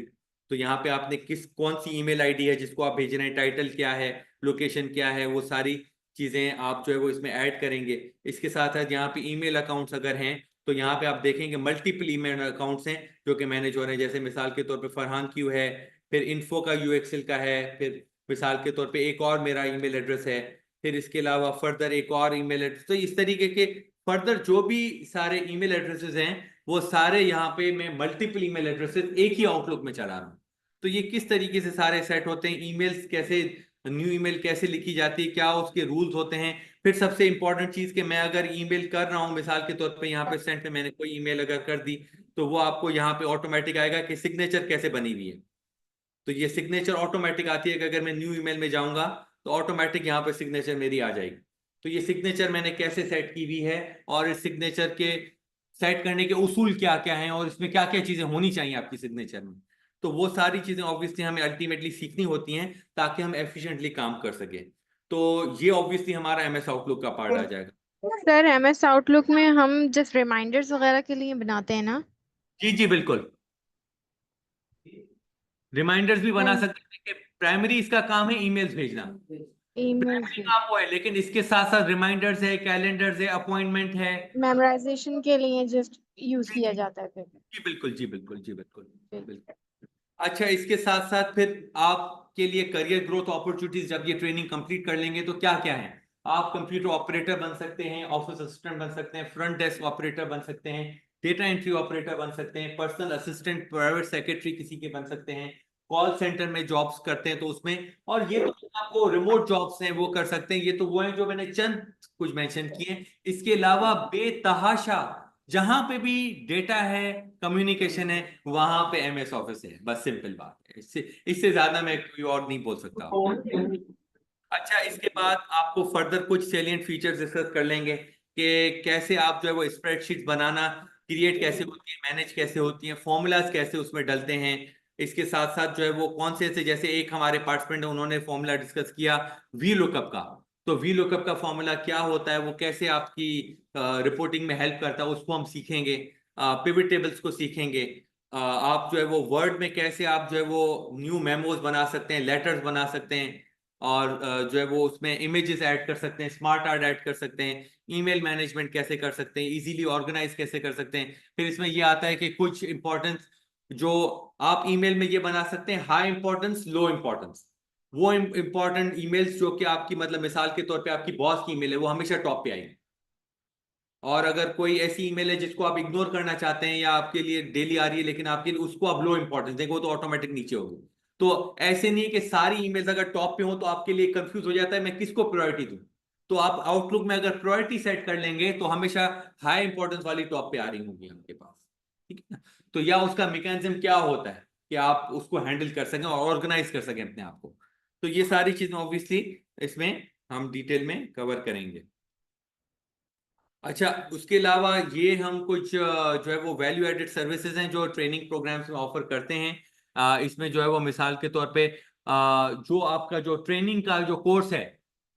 तो यहाँ पे आपने किस कौन सी ईमेल आईडी है जिसको आप भेज रहे हैं, टाइटल क्या है, लोकेशन क्या है, वो सारी चीजें आप जो है वो इसमें ऐड करेंगे। इसके साथ साथ यहाँ पे ईमेल अकाउंट्स अगर हैं तो यहाँ पे आप देखेंगे मल्टीपल ईमेल अकाउंट्स हैं जो कि मैनेज हो रहे हैं। जैसे मिसाल के तौर पे फरहान क्यू है, फिर इन्फो का यूएक्सएल का है, फिर मिसाल के तौर पे एक और मेरा ईमेल एड्रेस है, फिर इसके अलावा फर्दर एक और ईमेल एड्रेस। तो इस तरीके के फर्दर जो भी सारे ईमेल एड्रेसेस हैं वो सारे यहाँ पे मैं मल्टीपल ईमेल एड्रेसेस एक ही आउटलुक में चला रहा हूँ। तो ये किस तरीके से सारे सेट होते हैं, ईमेल्स कैसे, न्यू ईमेल कैसे लिखी जाती है, क्या उसके रूल्स होते हैं। फिर सबसे इंपॉर्टेंट चीज कि मैं अगर ईमेल कर रहा हूँ, मिसाल के तौर पे यहाँ पे सेंड पे मैंने कोई ईमेल अगर कर दी तो वो आपको यहाँ पे ऑटोमेटिक आएगा कि सिग्नेचर कैसे बनी हुई है। तो ये सिग्नेचर ऑटोमेटिक आती है कि अगर मैं न्यू ईमेल में जाऊंगा तो ऑटोमेटिक यहाँ पे सिग्नेचर मेरी आ जाएगी। तो ये सिग्नेचर मैंने कैसे सेट की हुई है और इस सिग्नेचर के सेट करने के उसूल क्या क्या हैं और इसमें क्या क्या चीजें होनी चाहिए आपकी सिग्नेचर में। तो वो सारी चीजें ऑब्वियसली हमें अल्टीमेटली सीखनी होती हैं ताकि हम एफिशिएंटली काम कर सके। तो ये ऑब्वियसली हमारा एमएस आउटलुक का पार्ट आ जाएगा। सर MS आउटलुक में हम जस्ट रिमाइंडर्स वगैरह के लिए बनाते हैं ना? जी जी बिल्कुल, रिमाइंडर्स भी बना सकते हैं कि प्राइमरी इसका काम है ईमेल्स भेजना, ईमेल प्राइमरी काम वो है, लेकिन इसके साथ साथ रिमाइंडर्स है, कैलेंडर्स है, अपॉइंटमेंट है। मेमोराइजेशन के लिए जस्ट यूज जी किया जी जाता है फिर। जी बिल्कुल, जी बिल्कुल, जी बिल्कुल जी। बिल्कुल। अच्छा, इसके साथ साथ फिर आपके लिए करियर ग्रोथ अपॉर्चुनिटीज, जब ये ट्रेनिंग कंप्लीट कर लेंगे तो क्या क्या है, आप कंप्यूटर ऑपरेटर बन सकते हैं, ऑफिस असिस्टेंट बन सकते हैं, फ्रंट डेस्क ऑपरेटर बन सकते हैं, डेटा एंट्री ऑपरेटर बन सकते हैं, पर्सनल असिस्टेंट, प्राइवेट सेक्रेटरी किसी के बन सकते हैं, कॉल सेंटर में जॉब्स करते हैं तो उसमें, और ये तो आपको रिमोट जॉब्स हैं वो कर सकते हैं। ये तो वो हैं जो मैंने चंद कुछ मेंशन किए हैं। इसके अलावा बेतहाशा जहां पे भी डेटा है, कम्युनिकेशन है, वहां पे एमएस ऑफिस है। बस सिंपल बात है, इससे इससे ज्यादा मैं कोई और नहीं बोल सकता। अच्छा, इसके बाद आपको फर्दर कुछ सैलिएंट फीचर्स डिस्कस कर लेंगे कि कैसे आप जो है वो स्प्रेडशीट बनाना, क्रिएट कैसे होती है, मैनेज कैसे होती है, फॉर्मूलाज कैसे उसमें डलते हैं। इसके साथ साथ जो है वो कौन से जैसे एक हमारे पार्टिसिपेंट है उन्होंने फॉर्मूला डिस्कस किया वी लुकअप का, तो वी लुकअप का फॉर्मूला क्या होता है, वो कैसे आपकी रिपोर्टिंग में हेल्प करता है, उसको हम सीखेंगे। पिवट टेबल्स को सीखेंगे। आप जो है वो वर्ड में कैसे आप जो है वो न्यू मेमोज बना सकते हैं, लेटर्स बना सकते हैं, और जो है वो उसमें इमेजेस ऐड कर सकते हैं, स्मार्ट आर्ट ऐड कर सकते हैं, ईमेल मैनेजमेंट कैसे कर सकते हैं, इजीली ऑर्गेनाइज कैसे कर सकते हैं। फिर इसमें ये आता है कि कुछ इंपॉर्टेंस जो आप ईमेल में ये बना सकते हैं, हाई इंपॉर्टेंस, लो इंपॉर्टेंस। वो इंपॉर्टेंट ईमेल्स जो कि आपकी मतलब मिसाल के तौर पे आपकी बॉस की ईमेल है वो हमेशा टॉप पे आएगी, और अगर कोई ऐसी ईमेल है जिसको आप इग्नोर करना चाहते हैं या आपके लिए डेली आ रही है लेकिन आपके लिए उसको आप लो इंपॉर्टेंस देंगे, वो तो ऑटोमेटिक नीचे होगी। तो ऐसे नहीं कि सारी ईमेल्स अगर टॉप पे हो तो आपके लिए कंफ्यूज हो जाता है मैं किसको प्रायोरिटी दूं। तो आप आउटलुक में अगर प्रायोरिटी सेट कर लेंगे तो हमेशा हाई इंपॉर्टेंस वाली टॉप पे आ रही होंगी आपके पास, ठीक है ना। तो या उसका मैकेनिज्म क्या होता है कि आप उसको हैंडल कर सकें और ऑर्गेनाइज कर सकें अपने आप को। तो ये सारी चीजें ऑब्वियसली इसमें हम डिटेल में कवर करेंगे। अच्छा, उसके अलावा ये हम कुछ जो है वो वैल्यू एडेड सर्विसेज हैं जो ट्रेनिंग प्रोग्राम्स में ऑफर करते हैं। इसमें जो है वो मिसाल के तौर पे जो आपका जो ट्रेनिंग का जो कोर्स है,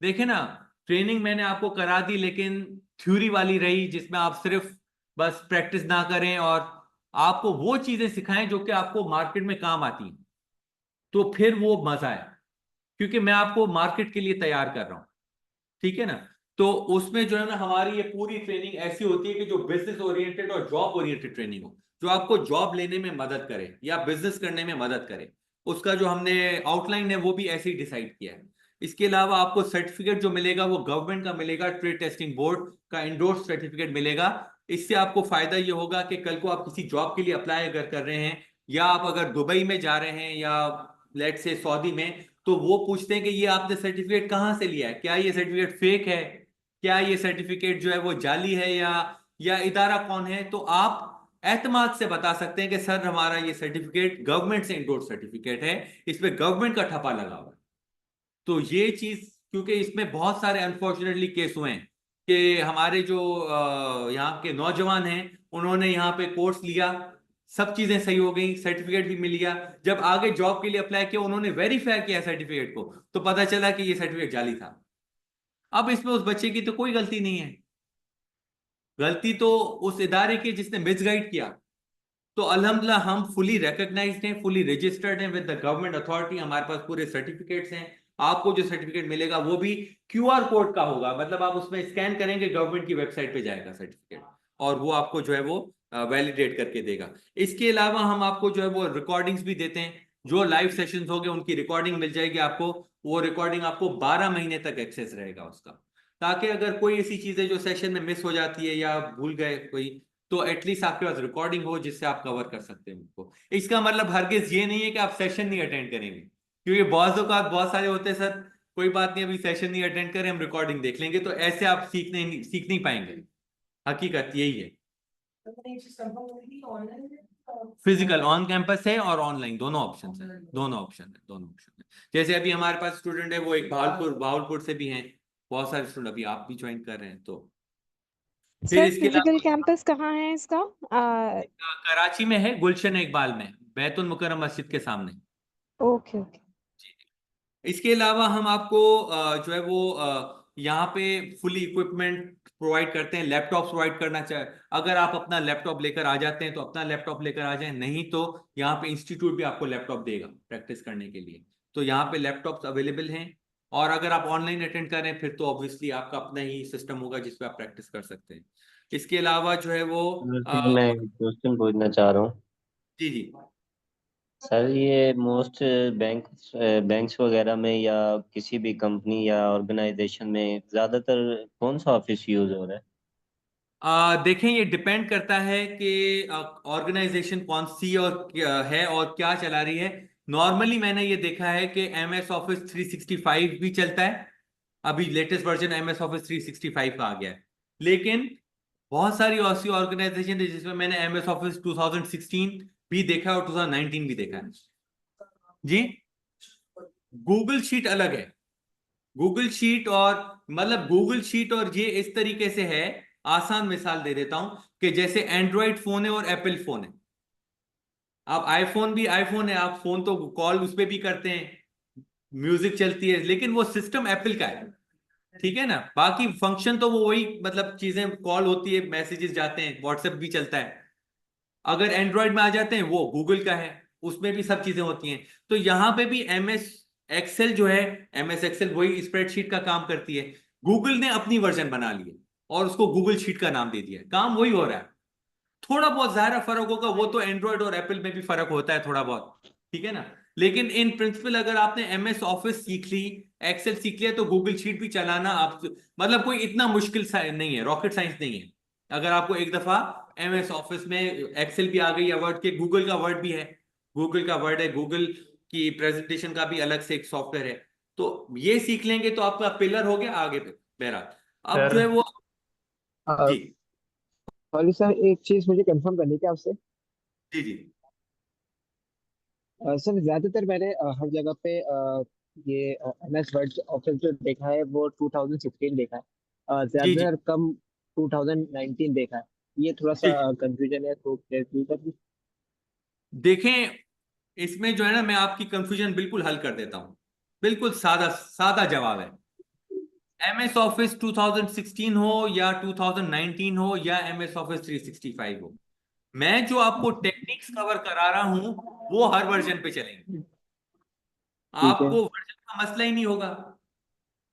देखे ना, ट्रेनिंग मैंने आपको करा दी लेकिन थ्योरी वाली रही जिसमें आप सिर्फ बस प्रैक्टिस ना करें और आपको वो चीजें सिखाएं जो कि आपको मार्केट में काम आती हैं, तो फिर वो मजा है, क्योंकि मैं आपको मार्केट के लिए तैयार कर रहा हूं, ठीक है ना। तो उसमें जो है ना हमारी ये पूरी ट्रेनिंग ऐसी होती है कि जो बिजनेस ओरिएंटेड और जॉब ओरिएंटेड ट्रेनिंग हो, जो आपको जॉब लेने में मदद करे या बिजनेस करने में मदद करे, उसका जो हमने आउटलाइन है वो भी ऐसे ही डिसाइड किया है। इसके अलावा आपको सर्टिफिकेट जो मिलेगा वो गवर्नमेंट का मिलेगा, ट्रेड टेस्टिंग बोर्ड का इंडोर्स सर्टिफिकेट मिलेगा। इससे आपको फायदा ये होगा कि कल को आप किसी जॉब के लिए अप्लाई अगर कर रहे हैं या आप अगर दुबई में जा रहे हैं या लेट से सऊदी में, तो वो पूछते हैं कि ये आपने सर्टिफिकेट कहाँ से लिया है, क्या ये सर्टिफिकेट फेक है, क्या ये सर्टिफिकेट जो है वो जाली है, या इदारा कौन है, तो आप एतमाद से बता सकते हैं कि सर हमारा ये सर्टिफिकेट गवर्नमेंट से इंडोर्स सर्टिफिकेट है, इसमें गवर्नमेंट का ठप्पा लगा हुआ है। तो ये चीज, क्योंकि इसमें बहुत सारे अनफॉर्चुनेटली केस हुए हैं कि हमारे जो यहाँ के नौजवान हैं उन्होंने यहाँ पे कोर्स लिया, सब चीजें सही हो गई, सर्टिफिकेट भी मिल गया, जब आगे जॉब के लिए अप्लाई किया उन्होंने वेरीफाई किया सर्टिफिकेट को तो पता चला कि ये सर्टिफिकेट जाली था। अब इसमें उस बच्चे की तो कोई गलती नहीं है, गलती तो उस इदारे की जिसने मिसगाइड किया। तो अल्हम्दुलिल्लाह हम फुली रिकॉग्नाइज्ड हैं, फुली रजिस्टर्ड हैं विद द गवर्नमेंट अथॉरिटी, हमारे पास पूरे सर्टिफिकेट्स हैं। आपको जो सर्टिफिकेट मिलेगा वो भी क्यूआर कोड का होगा, मतलब आप उसमें स्कैन करेंगे गवर्नमेंट की वेबसाइट पे जाएगा सर्टिफिकेट, और वो आपको जो है वो वैलिडेट करके देगा। इसके अलावा हम आपको जो है वो रिकॉर्डिंग्स भी देते हैं, जो लाइव सेशंस हो गए उनकी रिकॉर्डिंग मिल जाएगी आपको। वो रिकॉर्डिंग आपको 12 महीने तक एक्सेस रहेगा उसका, ताकि अगर कोई ऐसी चीजें जो सेशन में मिस हो जाती है या भूल गए कोई, तो एटलीस्ट आपके पास रिकॉर्डिंग हो जिससे आप कवर कर सकते हैं उनको। इसका मतलब हरगिज ये नहीं है कि आप सेशन नहीं अटेंड करेंगे, क्योंकि बहुत सारे होते हैं सर, कोई बात नहीं अभी सेशन नहीं अटेंड करें, हम रिकॉर्डिंग देख लेंगे, तो ऐसे आप सीख नहीं पाएंगे। हकीकत यही है। फिजिकल ऑन कैंपस है और ऑनलाइन दोनों ऑप्शन है, दोनों ऑप्शन है। जैसे अभी हमारे पास स्टूडेंट है वो एक भावलपुर से भी हैं, बहुत सारे स्टूडेंट अभी आप भी ज्वाइन कर रहे हैं। तो फिर सर इसके फिजिकल अलावा कैंपस कहाँ है इसका? कराची में है, गुलशन इकबाल में, बैतुल मुकर्रम मस्जिद के सामने। Okay okay. इसके अलावा हम आपको जो है वो यहाँ पे फुली इक्विपमेंट प्रोवाइड करते हैं, लैपटॉप प्रोवाइड करना चाहे, अगर आप अपना लैपटॉप लेकर आ जाते हैं तो अपना लैपटॉप लेकर आ जाएं, नहीं तो यहाँ पे इंस्टीट्यूट भी आपको लैपटॉप देगा प्रैक्टिस करने के लिए। तो यहाँ पे लैपटॉप्स अवेलेबल हैं, और अगर आप ऑनलाइन अटेंड करें फिर तो ऑब्वियसली आपका अपना ही सिस्टम होगा जिसपे आप प्रैक्टिस कर सकते हैं। इसके अलावा जो है वो सर मैं क्वेश्चन पूछना चाह रहा हूँ। जी जी। सर ये मोस्ट बैंक्स वगैरह में या किसी भी कंपनी या ऑर्गेनाइजेशन में ज़्यादातर कौन सा ऑफिस यूज़ हो रहा है? देखें ये डिपेंड करता है कि ऑर्गेनाइजेशन कौन सी और है और क्या चला रही है। नॉर्मली मैंने ये देखा है कि एमएस ऑफिस 365 भी चलता है, अभी लेटेस्ट वर्जन एमएस ऑफिस 365 का आ गया है। लेकिन बहुत सारी ऐसी ऑर्गेनाइजेशन है जिसमें मैंने एमएस ऑफिस 2016 भी देखा है और 2019 भी देखा है। जी, गूगल शीट अलग है। गूगल शीट और मतलब गूगल शीट और ये इस तरीके से है, आसान मिसाल दे देता हूं कि जैसे एंड्रॉइड फोन है और एप्पल फोन है। आप आईफोन भी आईफोन है, आप फोन तो कॉल उस पर भी करते हैं, म्यूजिक चलती है, लेकिन वो सिस्टम एप्पल का है, ठीक है ना। बाकी फंक्शन तो वो वही, मतलब चीजें कॉल होती है, मैसेजेस जाते हैं, व्हाट्सएप भी चलता है। अगर एंड्रॉइड में आ जाते हैं वो गूगल का है, उसमें भी सब चीजें होती हैं। तो यहां पे भी एमएस एक्सेल जो है, एमएस एक्सेल वही स्प्रेडशीट का काम करती है, गूगल ने अपनी वर्जन बना ली है और उसको गूगल शीट का नाम दे दिया है, काम वही हो रहा है। थोड़ा बहुत ज़्यादा फर्क होगा, वो तो एंड्रॉइड और एप्पल में भी फर्क होता है थोड़ा बहुत, ठीक है ना। लेकिन इन प्रिंसिपल अगर आपने एमएस ऑफिस सीख ली, एक्सेल सीख लिया, तो गूगल शीट भी चलाना आप, मतलब कोई इतना मुश्किल नहीं है, रॉकेट साइंस नहीं है। अगर आपको एक दफा एमएस ऑफिस में एक्सेल भी आ गई या वर्ड के, गूगल का वर्ड भी है, गूगल का वर्ड है, गूगल की प्रेजेंटेशन का भी अलग से एक सॉफ्टवेयर है, तो ये सीख लेंगे तो आपका पिलर हो गया आगे पे। बहरहाल अब जो सर है वो जी सॉरी सर, एक चीज मुझे कंफर्म करनी थी आपसे। जी जी सर ज्यादातर मैंने हर जगह पे ये एमएस वर्ड ऑफिस जो देखा है वो 2016 देखा है, जी जी ज्यादातर कम 2019 देखा है। ये थोड़ा सा जी। कंफ्यूजन है, तो क्लियर कर दीजिए। देखें, इसमें जो है ना, मैं आपकी कंफ्यूजन बिल्कुल हल कर देता हूं। बिल्कुल सादा सादा जवाब है। एमएस ऑफिस 2016 हो या 2019 हो या एमएस ऑफिस 365 हो, मैं जो आपको टेक्निक्स कवर करा रहा हूं वो हर वर्जन पे चलेंगे, ठीक है। आपको वर्जन का मसला ही नहीं होगा,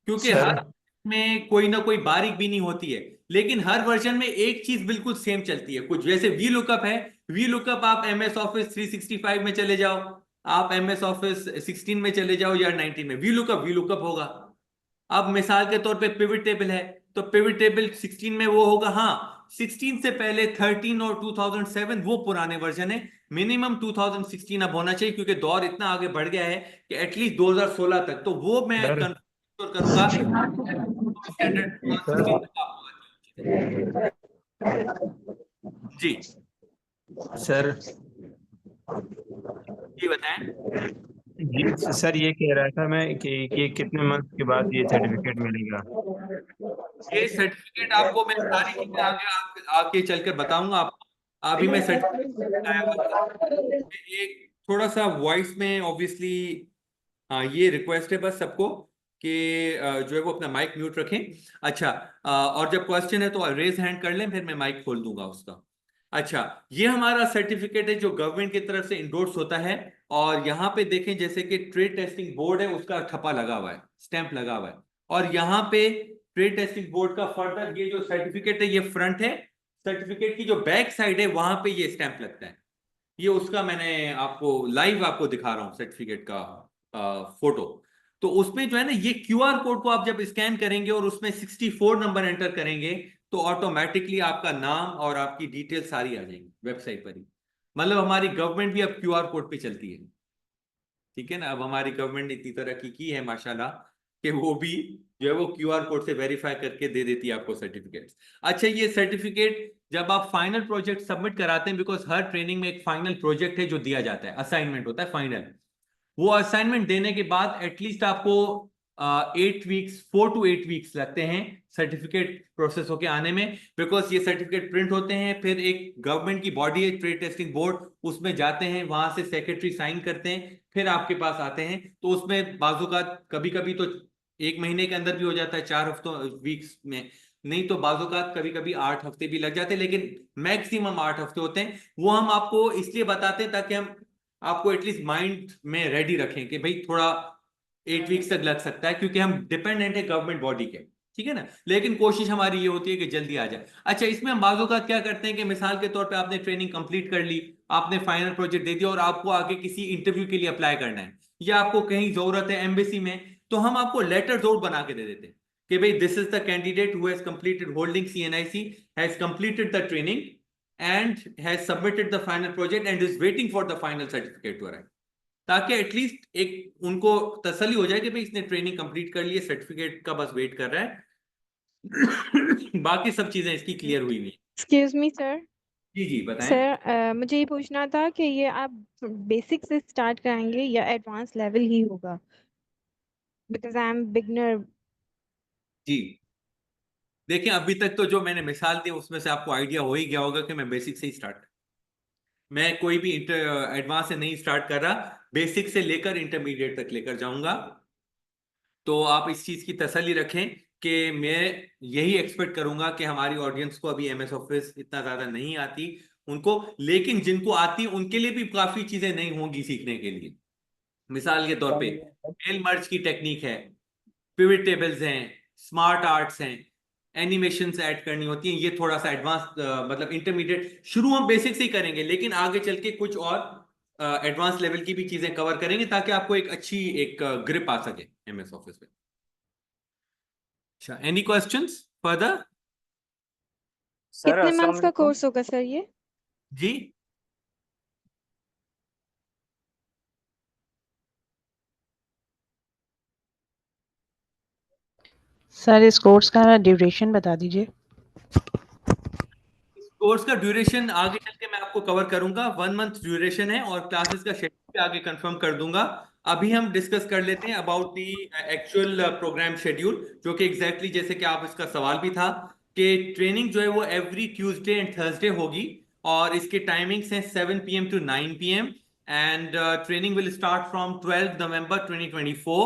क्योंकि सर हर में कोई ना कोई बारीक भी नहीं होती है। लेकिन हर वर्जन में एक चीज बिल्कुल सेम चलती है, कुछ जैसे वी लुकअप है, वी लुकअप आप एमएस ऑफिस 365 में चले जाओ, आप एमएस ऑफिस 16 में चले जाओ या 19 में, वी लुकअप होगा। अब मिसाल के तौर पे पिवट टेबल है, तो पिवट टेबल 16 में वो होगा, हाँ 16 से पहले 13 और 2007 वो पुराने वर्जन है, मिनिमम 2016 अब होना चाहिए, क्योंकि दौर इतना आगे बढ़ गया है कि एटलीस्ट 2016 तक, तो वो मैं सर कंट्रोल करूंगा। स्टैंडर्ड सर 2016 तक आप जी सर जी बताएं। ये सर ये कह रहा था मैं कि कितने मंथ के बाद ये सर्टिफिकेट मिलेगा? ये सर्टिफिकेट आपको मैं सारी चीजें आगे आगे चलकर बताऊंगा आपको। अभी मैं सर्टिफिकेट बताया हुआ था, एक थोड़ा सा वॉइस में ऑब्वियसली, हाँ ये रिक्वेस्ट है बस सबको कि जो है वो अपना माइक म्यूट रखें। अच्छा, और जब क्वेश्चन है तो रेज हैंड कर लें, फिर मैं माइक खोल दूंगा उसका। अच्छा, ये हमारा सर्टिफिकेट है जो गवर्नमेंट की तरफ से इंडोर्स होता है, और यहाँ पे देखें जैसे कि ट्रेड टेस्टिंग बोर्ड है उसका ठप्पा लगा हुआ है, स्टैंप लगा हुआ है, और यहाँ पे ट्रेड टेस्टिंग बोर्ड का फर्दर ये जो सर्टिफिकेट है ये फ्रंट है, सर्टिफिकेट की जो बैक साइड है वहां पे ये स्टैंप लगता है। ये उसका मैंने आपको लाइव आपको दिखा रहा हूँ सर्टिफिकेट का फोटो। तो उसमें जो है ना, ये क्यूआर कोड को आप जब स्कैन करेंगे और उसमें 64 नंबर एंटर करेंगे तो ऑटोमेटिकली आपका नाम और आपकी डिटेल सारी आ जाएंगी वेबसाइट पर ही। मतलब हमारी गवर्नमेंट भी अब क्यूआर कोड पे चलती है, ठीक है ना। अब हमारी गवर्नमेंट ने इतनी तरक्की की है माशाल्लाह कि वो भी जो है वो क्यूआर कोड से वेरीफाई करके दे देती है आपको सर्टिफिकेट्स। अच्छा, ये सर्टिफिकेट जब आप फाइनल प्रोजेक्ट सबमिट कराते हैं, बिकॉज हर ट्रेनिंग में एक फाइनल प्रोजेक्ट है जो दिया जाता है, असाइनमेंट होता है फाइनल। वो असाइनमेंट देने के बाद एटलीस्ट आपको 8 वीक्स 4 to 8 वीक्स लगते हैं सर्टिफिकेट प्रोसेस होके आने में। बिकॉज ये सर्टिफिकेट प्रिंट होते हैं, फिर एक गवर्नमेंट की बॉडी है ट्रेड टेस्टिंग बोर्ड, उसमें जाते हैं, वहां से सेक्रेटरी साइन करते हैं, फिर आपके पास आते हैं। तो उसमें बाजुकात कभी कभी तो 1 महीने के अंदर भी हो जाता है, 4 हफ्तों वीक्स में, नहीं तो बाजुकात कभी कभी 8 हफ्ते भी लग जाते हैं, लेकिन मैक्सिमम 8 हफ्ते होते हैं। वो हम आपको इसलिए बताते हैं ताकि हम आपको एटलीस्ट माइंड में रेडी रखें कि भाई थोड़ा 8 वीक्स तक लग सकता है, क्योंकि हम डिपेंडेंट है गवर्नमेंट बॉडी के, ठीक है ना। लेकिन कोशिश हमारी ये होती है कि जल्दी आ जाए। अच्छा, इसमें हम बाजू का क्या करते हैं कि मिसाल के तौर पे आपने ट्रेनिंग कंप्लीट कर ली, आपने फाइनल प्रोजेक्ट दे दिया और आपको आगे किसी इंटरव्यू के लिए अप्लाई करना है या आपको कहीं जरूरत है एम्बेसी में, तो हम आपको लेटर जरूर बना के दे देते हैं कि भाई this is the candidate who has completed holding CNIC, has completed the training and has submitted the final project and is waiting for the final certificate to arrive, ताकि एटलीस्ट एक उनको तसल्ली हो जाए कि भाई इसने ट्रेनिंग कंप्लीट कर ली है, सर्टिफिकेट का बस वेट कर रहा है। बाकी सब चीजें इसकी क्लियर हुई नहीं। Excuse me sir. जी जी बताएं। सर मुझे ये पूछना था कि ये आप बेसिक से स्टार्ट कराएंगे या एडवांस लेवल ही होगा, बिकॉज आई एम बिगनर। जी देखिए, अभी तक तो जो मैंने मिसाल दी उसमें से आपको आइडिया हो ही गया होगा कि मैं बेसिक से ही स्टार्ट, मैं कोई भी एडवांस से नहीं स्टार्ट कर रहा, बेसिक से लेकर इंटरमीडिएट तक लेकर जाऊंगा। तो आप इस चीज की तसल्ली रखें कि मैं यही एक्सपेक्ट करूंगा कि हमारी ऑडियंस को अभी MS ऑफिस इतना ज्यादा नहीं आती उनको, लेकिन जिनको आती उनके लिए भी काफी चीजें नहीं होंगी सीखने के लिए। मिसाल के तौर पे मेल मर्ज की टेक्निक है, पिवट टेबल्स हैं, स्मार्ट आर्ट्स हैं, एनिमेशंस ऐड करनी होती हैं। ये थोड़ा सा एडवांस मतलब इंटरमीडिएट, शुरू हम बेसिक से ही करेंगे लेकिन आगे चल के कुछ और एडवांस लेवल की भी चीजें कवर करेंगे ताकि आपको एक अच्छी एक ग्रिप आ सके MS ऑफिस में। अच्छा, एनी क्वेश्चंस फर्दर? सर कितने अस्सलाम मंथ्स का वालेकुम। कोर्स होगा सर ये? जी सर इस कोर्स का ड्यूरेशन बता दीजिए। कोर्स का ड्यूरेशन आगे चल के मैं आपको कवर करूंगा, 1 मंथ ड्यूरेशन है और क्लासेस का शेड्यूल आगे कंफर्म कर दूंगा। अभी हम डिस्कस कर लेते हैं about the actual programme schedule, जो कि एग्जैक्टली जैसे कि आप इसका सवाल भी था कि ट्रेनिंग जो है वो एवरी ट्यूसडे एंड थर्सडे होगी और इसके टाइमिंग्स हैं 7 PM to 9 PM and training will start from 12 November 2024।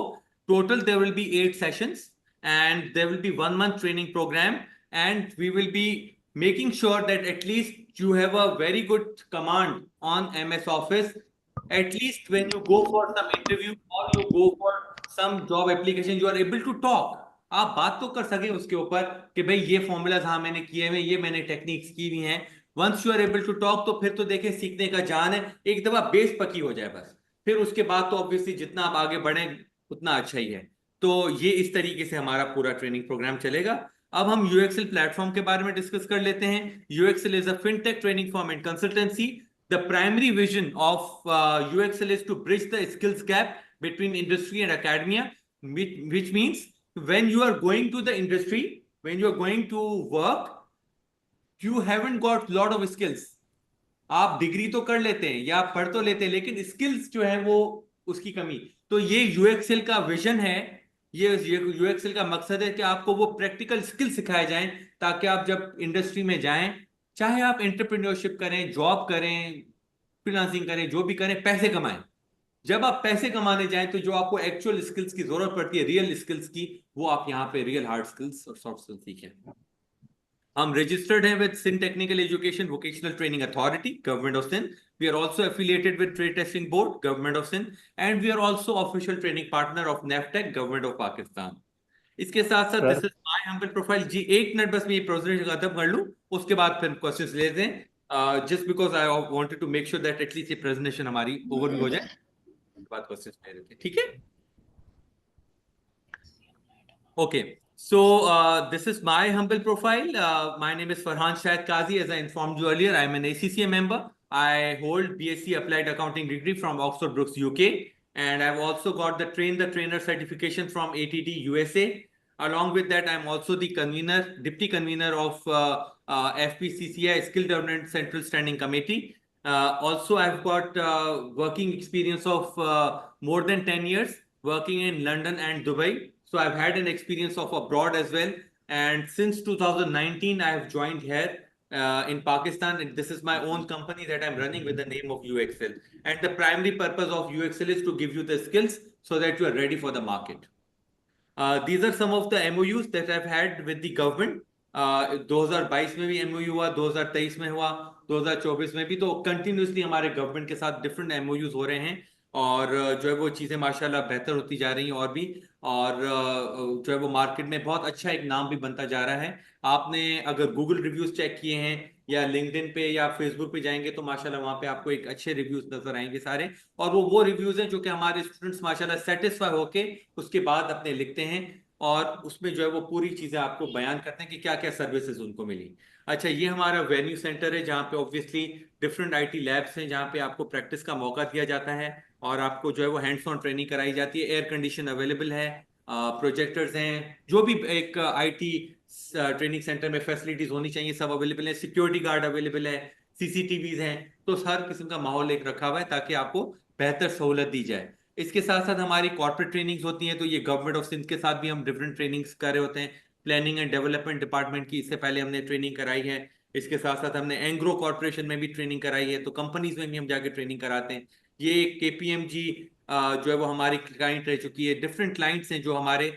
Total there will be 8 sessions and there will be 1 month training program, and we will be making sure that at least you have a very good command on MS Office, at least when you go for some interview or you go for some job application you are able to talk, आप बात तो कर सके उसके ऊपर कि भाई ये फॉर्मूलाज हाँ मैंने किए हुए, ये मैंने टेक्निक्स की हुई हैं। Once you are able to talk तो फिर तो देखें सीखने का जान है, एक दफा बेस पक्की हो जाए बस, फिर उसके बाद तो ऑब्वियसली जितना आप आगे बढ़े उतना अच्छा ही है। तो ये इस तरीके से हमारा पूरा ट्रेनिंग प्रोग्राम चलेगा। अब हम UXL प्लेटफॉर्म के बारे में डिस्कस कर लेते हैं। UXL is a fintech training form and consultancy. The primary vision of UXL is to bridge the skills gap between industry and academia, which means when you are going to the industry, when you are going to work, you haven't got lot of skills. आप degree तो कर लेते हैं या पढ़ तो लेते हैं लेकिन स्किल्स जो है वो उसकी कमी। तो ये UXL का विजन है, ये UXL का मकसद है कि आपको वो प्रैक्टिकल स्किल सिखाए जाएं ताकि आप जब इंडस्ट्री में जाएं, चाहे आप एंटरप्रेन्योरशिप करें, जॉब करें, फ्रीलांसिंग करें, जो भी करें, पैसे कमाएं। जब आप पैसे कमाने जाएं तो जो आपको एक्चुअल स्किल्स की जरूरत पड़ती है, रियल स्किल्स की, वो आप यहाँ पे रियल हार्ड स्किल्स और सॉफ्ट स्किल्स सीखें। हम रजिस्टर्ड हैं with Sindh technical education vocational training authority, government of Sindh. We are also affiliated with Trade Testing Board, Government of Sindh, and we are also official training partner of NAFTEC, Government of Pakistan. इसके साथ साथ sir this is my humble profile. जी, 1 minute बस मैं ये presentation खत्म कर लूं, उसके बाद फिर क्वेश्चंस लेते हैं। Just because I wanted to make sure that at least ये प्रेजेंटेशन हमारी ओवरव्यू हो जाए, उसके बाद क्वेश्चंस ले लेते हैं, ठीक है? Okay, so this is my humble profile. My name is Farhan Shahid Qazi. As I informed you earlier, I am an ACCA member. I hold BSc Applied Accounting degree from Oxford Brookes, UK, and I've also got the Train the Trainer certification from ATD USA. Along with that, I'm also the convener, deputy convener of FPCCI Skill Development Central Standing Committee. Also, I've got working experience of more than 10 years working in London and Dubai. So I've had an experience of abroad as well. And since 2019, I have joined here in Pakistan. And this is my own company that I'm running with the name of UXL. And the primary purpose of UXL is to give you the skills so that you are ready for the market. These are some of the MOUs that I've had with the government. 2022 में भी MOU हुआ, 2023 में हुआ, 2024 में भी। तो continuously हमारे government के साथ डिफरेंट MOUs हो रहे हैं और जो है वो चीज़ें माशाल्लाह बेहतर होती जा रही हैं और भी, और जो है वो मार्केट में बहुत अच्छा एक नाम भी बनता जा रहा है। आपने अगर गूगल रिव्यूज चेक किए हैं या लिंक्डइन पे या फेसबुक पे जाएंगे तो माशाल्लाह वहाँ पे आपको एक अच्छे रिव्यूज नजर आएंगे सारे, और वो रिव्यूज हैं जो कि हमारे स्टूडेंट्स माशाल्लाह सेटिस्फाई होके उसके बाद अपने लिखते हैं और उसमें जो है वो पूरी चीजें आपको बयान करते हैं कि क्या क्या सर्विसेज उनको मिली। अच्छा, ये हमारा वेन्यू सेंटर है जहाँ पे ऑब्वियसली डिफरेंट IT लैब्स हैं जहाँ पे आपको प्रैक्टिस का मौका दिया जाता है और आपको जो है वो हैंड्स ऑन ट्रेनिंग कराई जाती है। एयर कंडीशन अवेलेबल है, प्रोजेक्टर्स हैं, जो भी एक IT ट्रेनिंग सेंटर में फैसिलिटीज होनी चाहिए सब अवेलेबल है। सिक्योरिटी गार्ड अवेलेबल है, CCTVs हैं, तो हर किस्म का माहौल एक रखा हुआ है ताकि आपको बेहतर सहूलत दी जाए। इसके साथ साथ हमारी कॉर्पोरेट ट्रेनिंग्स होती हैं, तो ये गवर्नमेंट ऑफ सिंध के साथ भी हम डिफरेंट ट्रेनिंग्स कर रहे होते हैं। प्लानिंग एंड डेवलपमेंट डिपार्टमेंट की इससे पहले हमने ट्रेनिंग कराई है। इसके साथ साथ हमने एंग्रो कॉर्पोरेशन में भी ट्रेनिंग कराई है, तो कंपनीज में भी हम जाके ट्रेनिंग कराते हैं। ये KPMG जो है वो हमारी क्लाइंट रह चुकी है। डिफरेंट क्लाइंट्स हैं जो हमारे,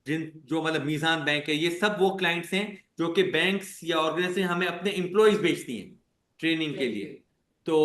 जो मतलब मीजान बैंक है, ये सब वो क्लाइंट्स हैं जो कि बैंक्स या ऑर्गेनाइजेशन हमें अपने एम्प्लॉयज भेजती हैं ट्रेनिंग के लिए। तो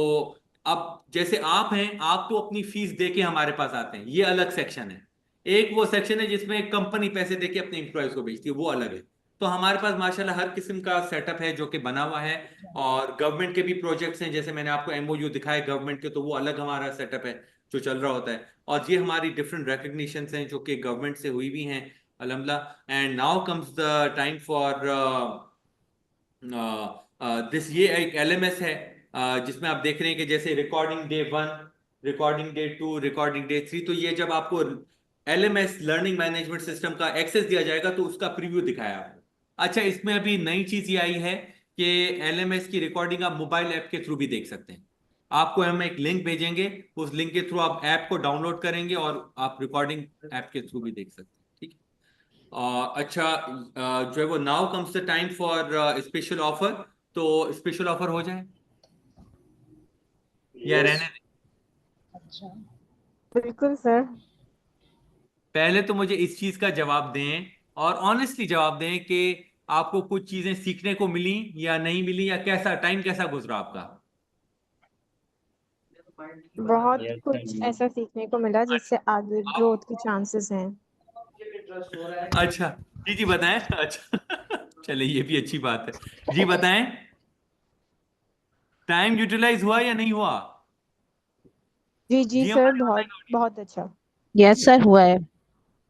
अब जैसे आप हैं, आप तो अपनी फीस दे के हमारे पास आते हैं, ये अलग सेक्शन है। एक वो सेक्शन है जिसमें कंपनी पैसे देके अपने एम्प्लॉयज को भेजती है, वो अलग है। तो हमारे पास माशाल्लाह हर किस्म का सेटअप है जो कि बना हुआ है, और गवर्नमेंट के भी प्रोजेक्ट्स हैं, जैसे मैंने आपको MOU दिखाए गवर्नमेंट के, तो वो अलग हमारा सेटअप है जो चल रहा होता है। और ये हमारी डिफरेंट रिकग्निशन हैं जो कि गवर्नमेंट से हुई भी हैं अल्हम्दुलिल्लाह। And now comes the time for this, ये एक LMS है जिसमें आप देख रहे हैं कि जैसे recording day 1, recording day 2, recording day 3। तो ये जब आपको LMS लर्निंग मैनेजमेंट सिस्टम का एक्सेस दिया जाएगा तो उसका प्रीव्यू दिखाया आपको। अच्छा, इसमें अभी नई चीज ये आई है कि LMS की रिकॉर्डिंग आप मोबाइल ऐप के थ्रू भी देख सकते हैं। आपको हम एक लिंक भेजेंगे, उस लिंक के थ्रू आप ऐप को डाउनलोड करेंगे और आप रिकॉर्डिंग ऐप के थ्रू भी देख सकते हैं, ठीक है? अच्छा, जो है वो now comes the time for special offer. तो स्पेशल ऑफर हो जाए या रहने दें? बिल्कुल सर। पहले तो मुझे इस चीज का जवाब दें और ऑनेस्टली जवाब दें कि आपको कुछ चीजें सीखने को मिली या नहीं मिली, या कैसा टाइम कैसा गुजरा आपका? बहुत Yes, कुछ sir. ऐसा सीखने को मिला जिससे आगे ग्रोथ के चांसेस हैं। अच्छा, जी जी बताएं। अच्छा चले, ये भी अच्छी बात है। जी बताएं, टाइम यूटिलाइज हुआ या नहीं हुआ? जी जी जी सर, हमारे बहुत बहुत अच्छा। यस सर हुआ है।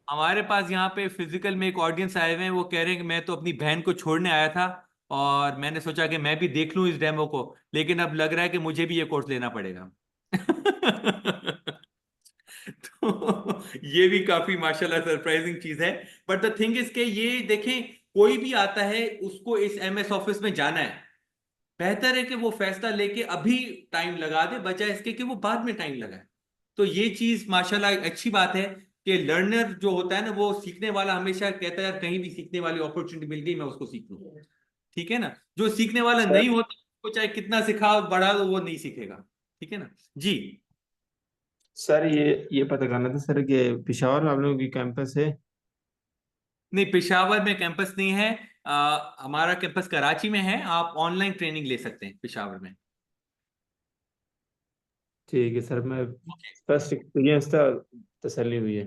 हमारे पास यहाँ पे फिजिकल में एक ऑडियंस आए हुए हैं, वो कह रहे हैं कि मैं तो अपनी बहन को छोड़ने आया था और मैंने सोचा कि मैं भी देख लूं इस डेमो को, लेकिन अब लग रहा है कि मुझे भी ये कोर्स लेना पड़ेगा। तो ये भी काफी माशाल्लाह सरप्राइजिंग चीज है। बट द थिंग इज के ये देखें, कोई भी आता है उसको इस MS ऑफिस में जाना है, बेहतर है कि वो फैसला लेके अभी टाइम लगा दे बजाय इसके कि वो बाद में टाइम लगाए। तो ये चीज माशाल्लाह एक अच्छी बात है कि लर्नर जो होता है ना, वो सीखने वाला हमेशा कहता है यार कहीं भी सीखने वाली अपॉर्चुनिटी मिल गई मैं उसको सीख लूं, ठीक है ना? जो सीखने वाला नहीं होता उसको चाहे कितना सिखा बढ़ा दो वो नहीं सीखेगा, ठीक है ना? जी। सर ये पता करना था सर कि पेशावर में आप लोगों की कैंपस है? नहीं, पेशावर में कैंपस नहीं है। हमारा कैंपस कराची में है। आप ऑनलाइन ट्रेनिंग ले सकते हैं पेशावर में। ठीक है सर, मैं फर्स्ट एक्सपीरियंस था, तसल्ली हुई है।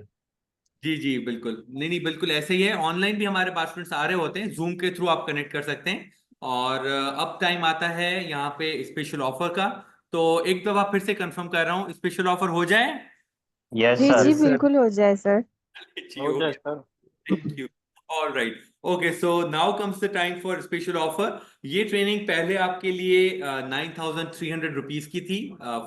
जी बिल्कुल, नहीं नहीं बिल्कुल ऐसे ही है। ऑनलाइन भी हमारे पास स्टूडेंट्स आ रहे होते हैं, जूम के थ्रू आप कनेक्ट कर सकते हैं। और अब टाइम आता है यहाँ पे स्पेशल ऑफर का। तो एक दफा फिर से कंफर्म कर रहा हूँ, स्पेशल ऑफर हो जाए। यस जी सर। जी यस सर। बिल्कुल हो जाए सर। जी हो जाए okay, sir. Thank you. All right, okay, so now comes the time for special offer. ये ट्रेनिंग पहले आपके लिए 9,300 रुपीज की थी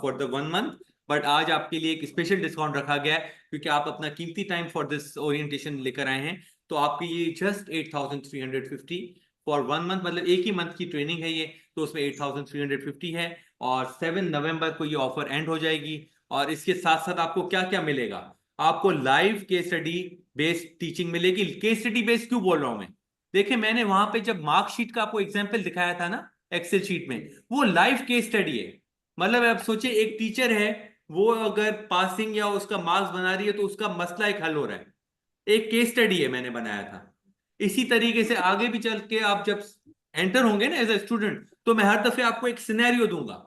फॉर द 1 मंथ, बट आज आपके लिए एक स्पेशल डिस्काउंट रखा गया है क्योंकि आप अपना कीमती टाइम फॉर दिस ओरिएंटेशन लेकर आए हैं। तो आपकी ये जस्ट 8,350 फॉर 1 मंथ, मतलब एक ही मंथ की ट्रेनिंग है ये, तो उसमें 8,350 है। और 7 नवंबर को ये ऑफर एंड हो जाएगी। और इसके साथ साथ आपको क्या क्या मिलेगा? आपको live case study based teaching मिलेगी। केस स्टडी बेस्ड क्यों बोल रहा हूं मैं? देखिए, मैंने वहां पे जब मार्कशीट का आपको एग्जांपल दिखाया था ना एक्सेल शीट में, वो लाइव केस स्टडी है। मतलब आप सोचिए, एक टीचर है, वो अगर पासिंग या उसका मार्क्स बना रही है तो उसका मसला एक हल हो रहा है। एक केस स्टडी है, मैंने बनाया था। इसी तरीके से आगे भी चल के आप जब एंटर होंगे ना एज ए स्टूडेंट, तो मैं हर दफे आपको एक सिनेरियो दूंगा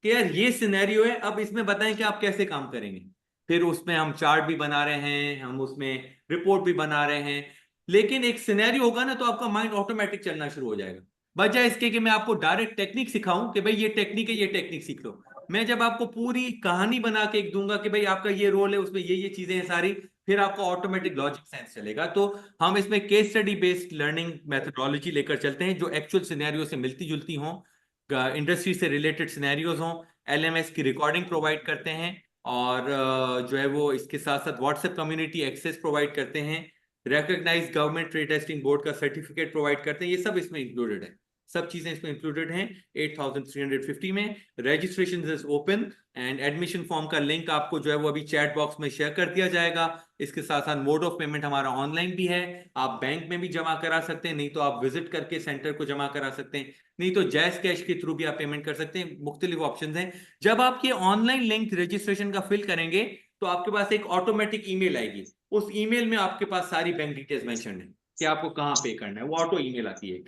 कि यार ये सिनेरियो है, अब इसमें बताएं कि आप कैसे काम करेंगे। फिर उसमें हम चार्ट भी बना रहे हैं, हम उसमें रिपोर्ट भी बना रहे हैं। लेकिन एक सिनेरियो होगा ना, तो आपका माइंड ऑटोमेटिक चलना शुरू हो जाएगा। बजाय इसके कि मैं आपको डायरेक्ट टेक्निक सिखाऊं कि भाई ये टेक्निक है, ये टेक्निक सीख लो। मैं जब आपको पूरी कहानी बना के एक दूंगा कि भाई आपका ये रोल है, उसमें ये चीजें हैं सारी, फिर आपको ऑटोमेटिक लॉजिक सेंस चलेगा। तो हम इसमें case study based learning methodology लेकर चलते हैं जो एक्चुअल सिनेरियो से मिलती जुलती हों, इंडस्ट्री से रिलेटेड सिनेरियोज हों। एलएमएस की रिकॉर्डिंग प्रोवाइड करते हैं। और जो है वो इसके साथ साथ व्हाट्सएप कम्युनिटी एक्सेस प्रोवाइड करते हैं। Recognised government trade testing board का सर्टिफिकेट प्रोवाइड करते हैं। ये सब इसमें इंक्लूडेड है, सब चीजें इसमें इंक्लूडेड हैं 8,350 में। Registration is open and admission form का लिंक आपको जो है वो अभी चैट बॉक्स में शेयर कर दिया जाएगा। इसके साथ साथ मोड ऑफ पेमेंट हमारा ऑनलाइन भी है। आप बैंक में भी जमा करा सकते हैं, नहीं तो आप विजिट करके सेंटर को जमा करा सकते हैं, नहीं तो जैस कैश के थ्रू भी आप पेमेंट कर सकते हैं। मुख्तलिफ ऑप्शन हैं। जब आप ये ऑनलाइन लिंक रजिस्ट्रेशन का फिल करेंगे तो आपके पास एक ऑटोमेटिक ईमेल आएगी। उस ईमेल में आपके पास सारी बैंक डिटेल्स मेंशन है कि आपको कहाँ पे करना है, वो ऑटो ईमेल आती है।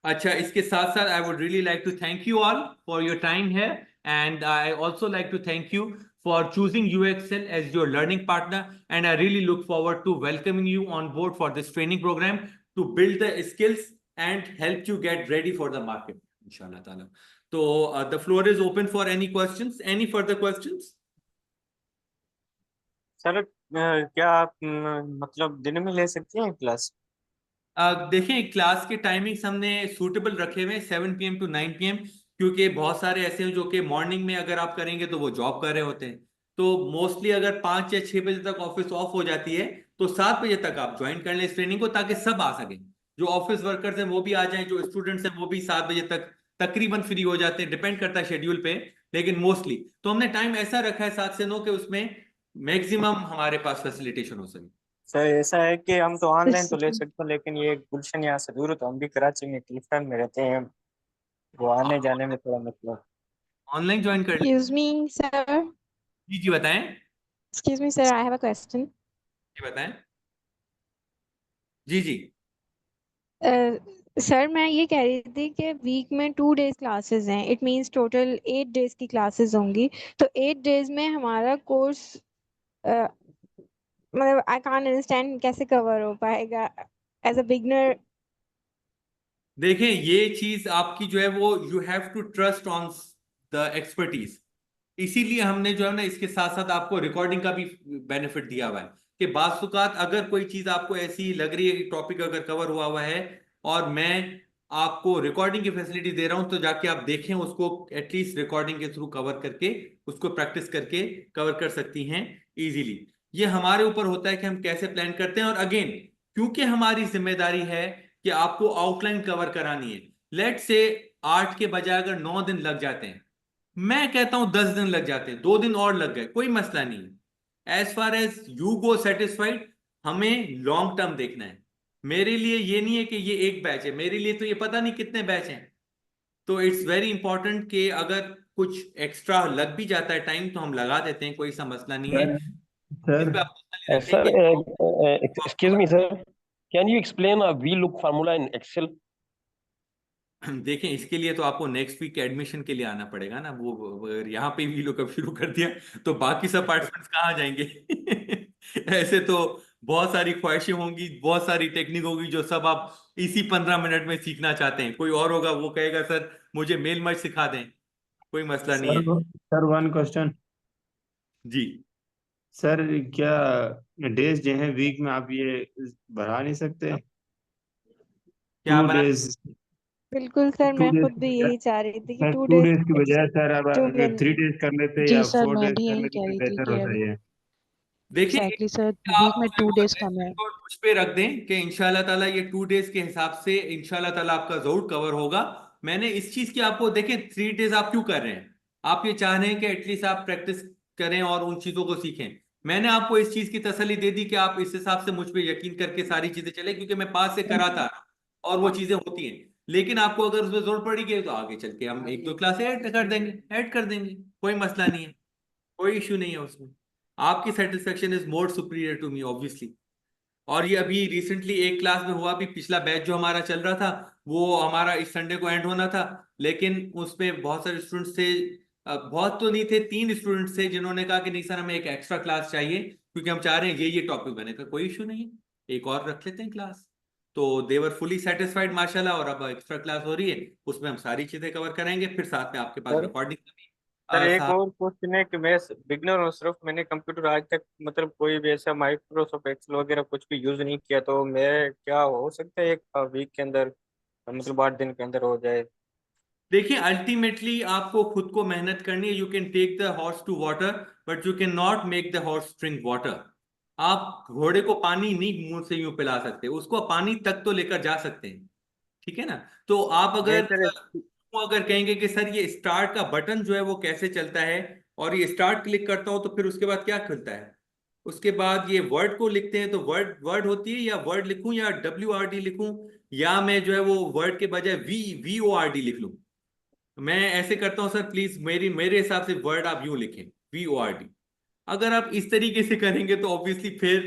अच्छा, इसके साथ साथ I would really like to thank you all for your time है, and I also like to thank you for choosing UXL as your learning partner, and I really look forward to welcoming you on board for this training program to build the skills and help you get ready for the market, inshallah taala. So the floor is open for any questions. Any further questions? Sir क्या आप मतलब दिन में ले सकते हैं class? देखें, class के टाइमिंग्स हमने सूटेबल रखे हुए हैं 7 PM to 9 PM, क्योंकि बहुत सारे ऐसे हैं जो कि मॉर्निंग में अगर आप करेंगे तो वो जॉब कर रहे होते हैं। तो मोस्टली अगर 5 या 6 बजे तक ऑफिस ऑफ हो जाती है तो 7 बजे तक आप ज्वाइन कर लें इस ट्रेनिंग को, ताकि सब आ सकें। जो ऑफिस वर्कर्स हैं वो भी आ जाएं, जो स्टूडेंट्स हैं वो भी 7 बजे तक तकरीबन फ्री हो जाते हैं, डिपेंड करता है शेड्यूल पे। लेकिन मोस्टली तो हमने टाइम ऐसा रखा है 7 से 9 कि उसमें मैक्सिमम हमारे पास फैसिलिटेशन हो सके। सर ऐसा है कि हम तो ऑनलाइन तो ले सकते हैं, लेकिन ये गुलशन यहाँ से दूर है, तो हम भी कराची में क्लिफ्टन में रहते हैं, वो आने जाने में थोड़ा मतलब। ऑनलाइन ज्वाइन कर लें। Excuse me, sir. जी बताएं। Excuse me, sir. I have a question. जी बताएं। जी जी। सर मैं ये कह रही थी कि वीक में 2 days क्लासेस हैं, इट मींस टोटल 8 days की क्लासेस होंगी। तो 8 days में हमारा कोर्स मतलब आई कांट अंडरस्टैंड कैसे कवर हो पाएगा एज अ बिगनर। देखें, ये चीज आपकी जो है वो you have to trust on the expertise. इसीलिए हमने जो है ना इसके साथ साथ आपको रिकॉर्डिंग का भी बेनिफिट दिया हुआ है कि बाज़ अगर कोई चीज आपको ऐसी लग रही है कि टॉपिक अगर कवर हुआ हुआ है और मैं आपको रिकॉर्डिंग की फैसिलिटी दे रहा हूं, तो जाके आप देखें उसको, एटलीस्ट रिकॉर्डिंग के थ्रू कवर करके उसको प्रैक्टिस करके कवर कर सकती हैं इजीली। ये हमारे ऊपर होता है कि हम कैसे प्लान करते हैं। और अगेन, क्योंकि हमारी जिम्मेदारी है कि आपको आउटलाइन कवर करानी है, लेट से 8 के बजाय अगर 9 दिन लग जाते हैं, मैं कहता हूं 10 दिन लग जाते हैं, 2 दिन और लग गए, कोई मसला नहीं है। As far as you go satisfied, हमें लॉन्ग टर्म देखना है। मेरे लिए ये नहीं है कि ये एक बैच है, मेरे लिए तो ये पता नहीं कितने बैच हैं। तो इट्स वेरी इंपॉर्टेंट कि अगर कुछ एक्स्ट्रा लग भी जाता है टाइम तो हम लगा देते हैं, कोई सा मसला नहीं है। इस सर पे आप मसला Sir, रखें excuse me, sir. Can you explain a VLOOK formula in Excel? देखें, इसके लिए तो आपको नेक्स्ट वीक एडमिशन के लिए आना पड़ेगा ना। वो अगर यहाँ पे भी लोग अब शुरू कर दिया तो बाकी सब पार्टिसिपेंट्स कहाँ जाएंगे? ऐसे तो बहुत सारी ख्वाहिशें होंगी, बहुत सारी टेक्निक होगी जो सब आप इसी 15 मिनट में सीखना चाहते हैं। कोई और होगा वो कहेगा सर मुझे मेल मर्ज सिखा दें, कोई मसला नहीं है। Sir one question. जी सर क्या डेज जो है वीक में आप ये बढ़ा नहीं सकते? क्या 2 डेज, बिल्कुल सर, टू मैं डेज खुद भी यही चाह रही थी कि सर 2 डेज 2 डेज की बजाय सर अब जो अगर 3 डेज कर लेते जी या सर, 4 डेज मैं भी कर यही लेते कह तो रही थी बेहतर कि होता अब ये। देखिए, एग्जैक्टली सर, आप वीक में 2 डेज कम है। इसको मुझ पे रख दें कि इंशाल्लाह ताला ये 2 डेज के हिसाब से इंशाल्लाह ताला आपका जरूर कवर होगा। मैंने इस चीज की आपको देखें 3 डेज आप क्यों कर रहे हैं, आप ये चाह रहे हैं कि एटलीस्ट आप प्रैक्टिस करें और उन चीजों को सीखें। मैंने आपको इस चीज की तसल्ली दे दी कि आप इस हिसाब से मुझ पे यकीन करके सारी चीजें चले, क्योंकि मैं पास से कराता और वो चीजें होती हैं। लेकिन आपको अगर उसमें जरूरत पड़ेगी तो आगे चल के हम 1-2 क्लास ऐड कर देंगे, कोई मसला नहीं है, कोई इश्यू नहीं है उसमें। आपकी satisfaction is more superior to me obviously. और ये अभी रिसेंटली एक क्लास में हुआ भी, पिछला बैच जो हमारा चल रहा था वो हमारा इस संडे को एंड होना था, लेकिन उसमें बहुत सारे स्टूडेंट्स थे, बहुत तो नहीं थे, 3 स्टूडेंट्स थे जिन्होंने कहा कि नहीं सर हमें एक एक्स्ट्रा क्लास चाहिए क्योंकि हम चाह रहे हैं ये टॉपिक बने। का कोई इशू नहीं है, एक और रख लेते हैं क्लास। तो देवर फुली सेटिस्फाइड माशाल्लाह, और अब एक्स्ट्रा क्लास हो रही है, उसमें हम सारी चीजें कवर कराएंगे, फिर साथ में आपके पास सर रिकॉर्डिंग सर एक साहब। और क्वेश्चन है कि मैं बिगनर हूँ, सिर्फ मैंने कंप्यूटर आज तक मतलब कोई भी ऐसा माइक्रोसॉफ्ट एक्सेल वगैरह कुछ भी यूज नहीं किया, तो मैं क्या हो सकता है एक वीक के अंदर मतलब 8 दिन के अंदर हो जाए? देखिए अल्टीमेटली आपको खुद को मेहनत करनी है। You can take the horse to water but you can not make the horse drink water. आप घोड़े को पानी नहीं मुंह से यूं पिला सकते, उसको पानी तक तो लेकर जा सकते हैं, ठीक है ना। तो आप अगर बेहतर है। अगर कहेंगे कि सर ये स्टार्ट का बटन जो है वो कैसे चलता है और ये स्टार्ट क्लिक करता हूं तो फिर उसके बाद क्या खुलता है, उसके बाद ये वर्ड को लिखते हैं तो वर्ड वर्ड होती है, या वर्ड लिखूं या WRD लिखूं, या मैं जो है वो वर्ड के बजाय VORD लिख लूं। मैं ऐसे करता हूं सर, प्लीज मेरे हिसाब से वर्ड आप यूं लिखें VORD। अगर आप इस तरीके से करेंगे तो ऑब्वियसली फिर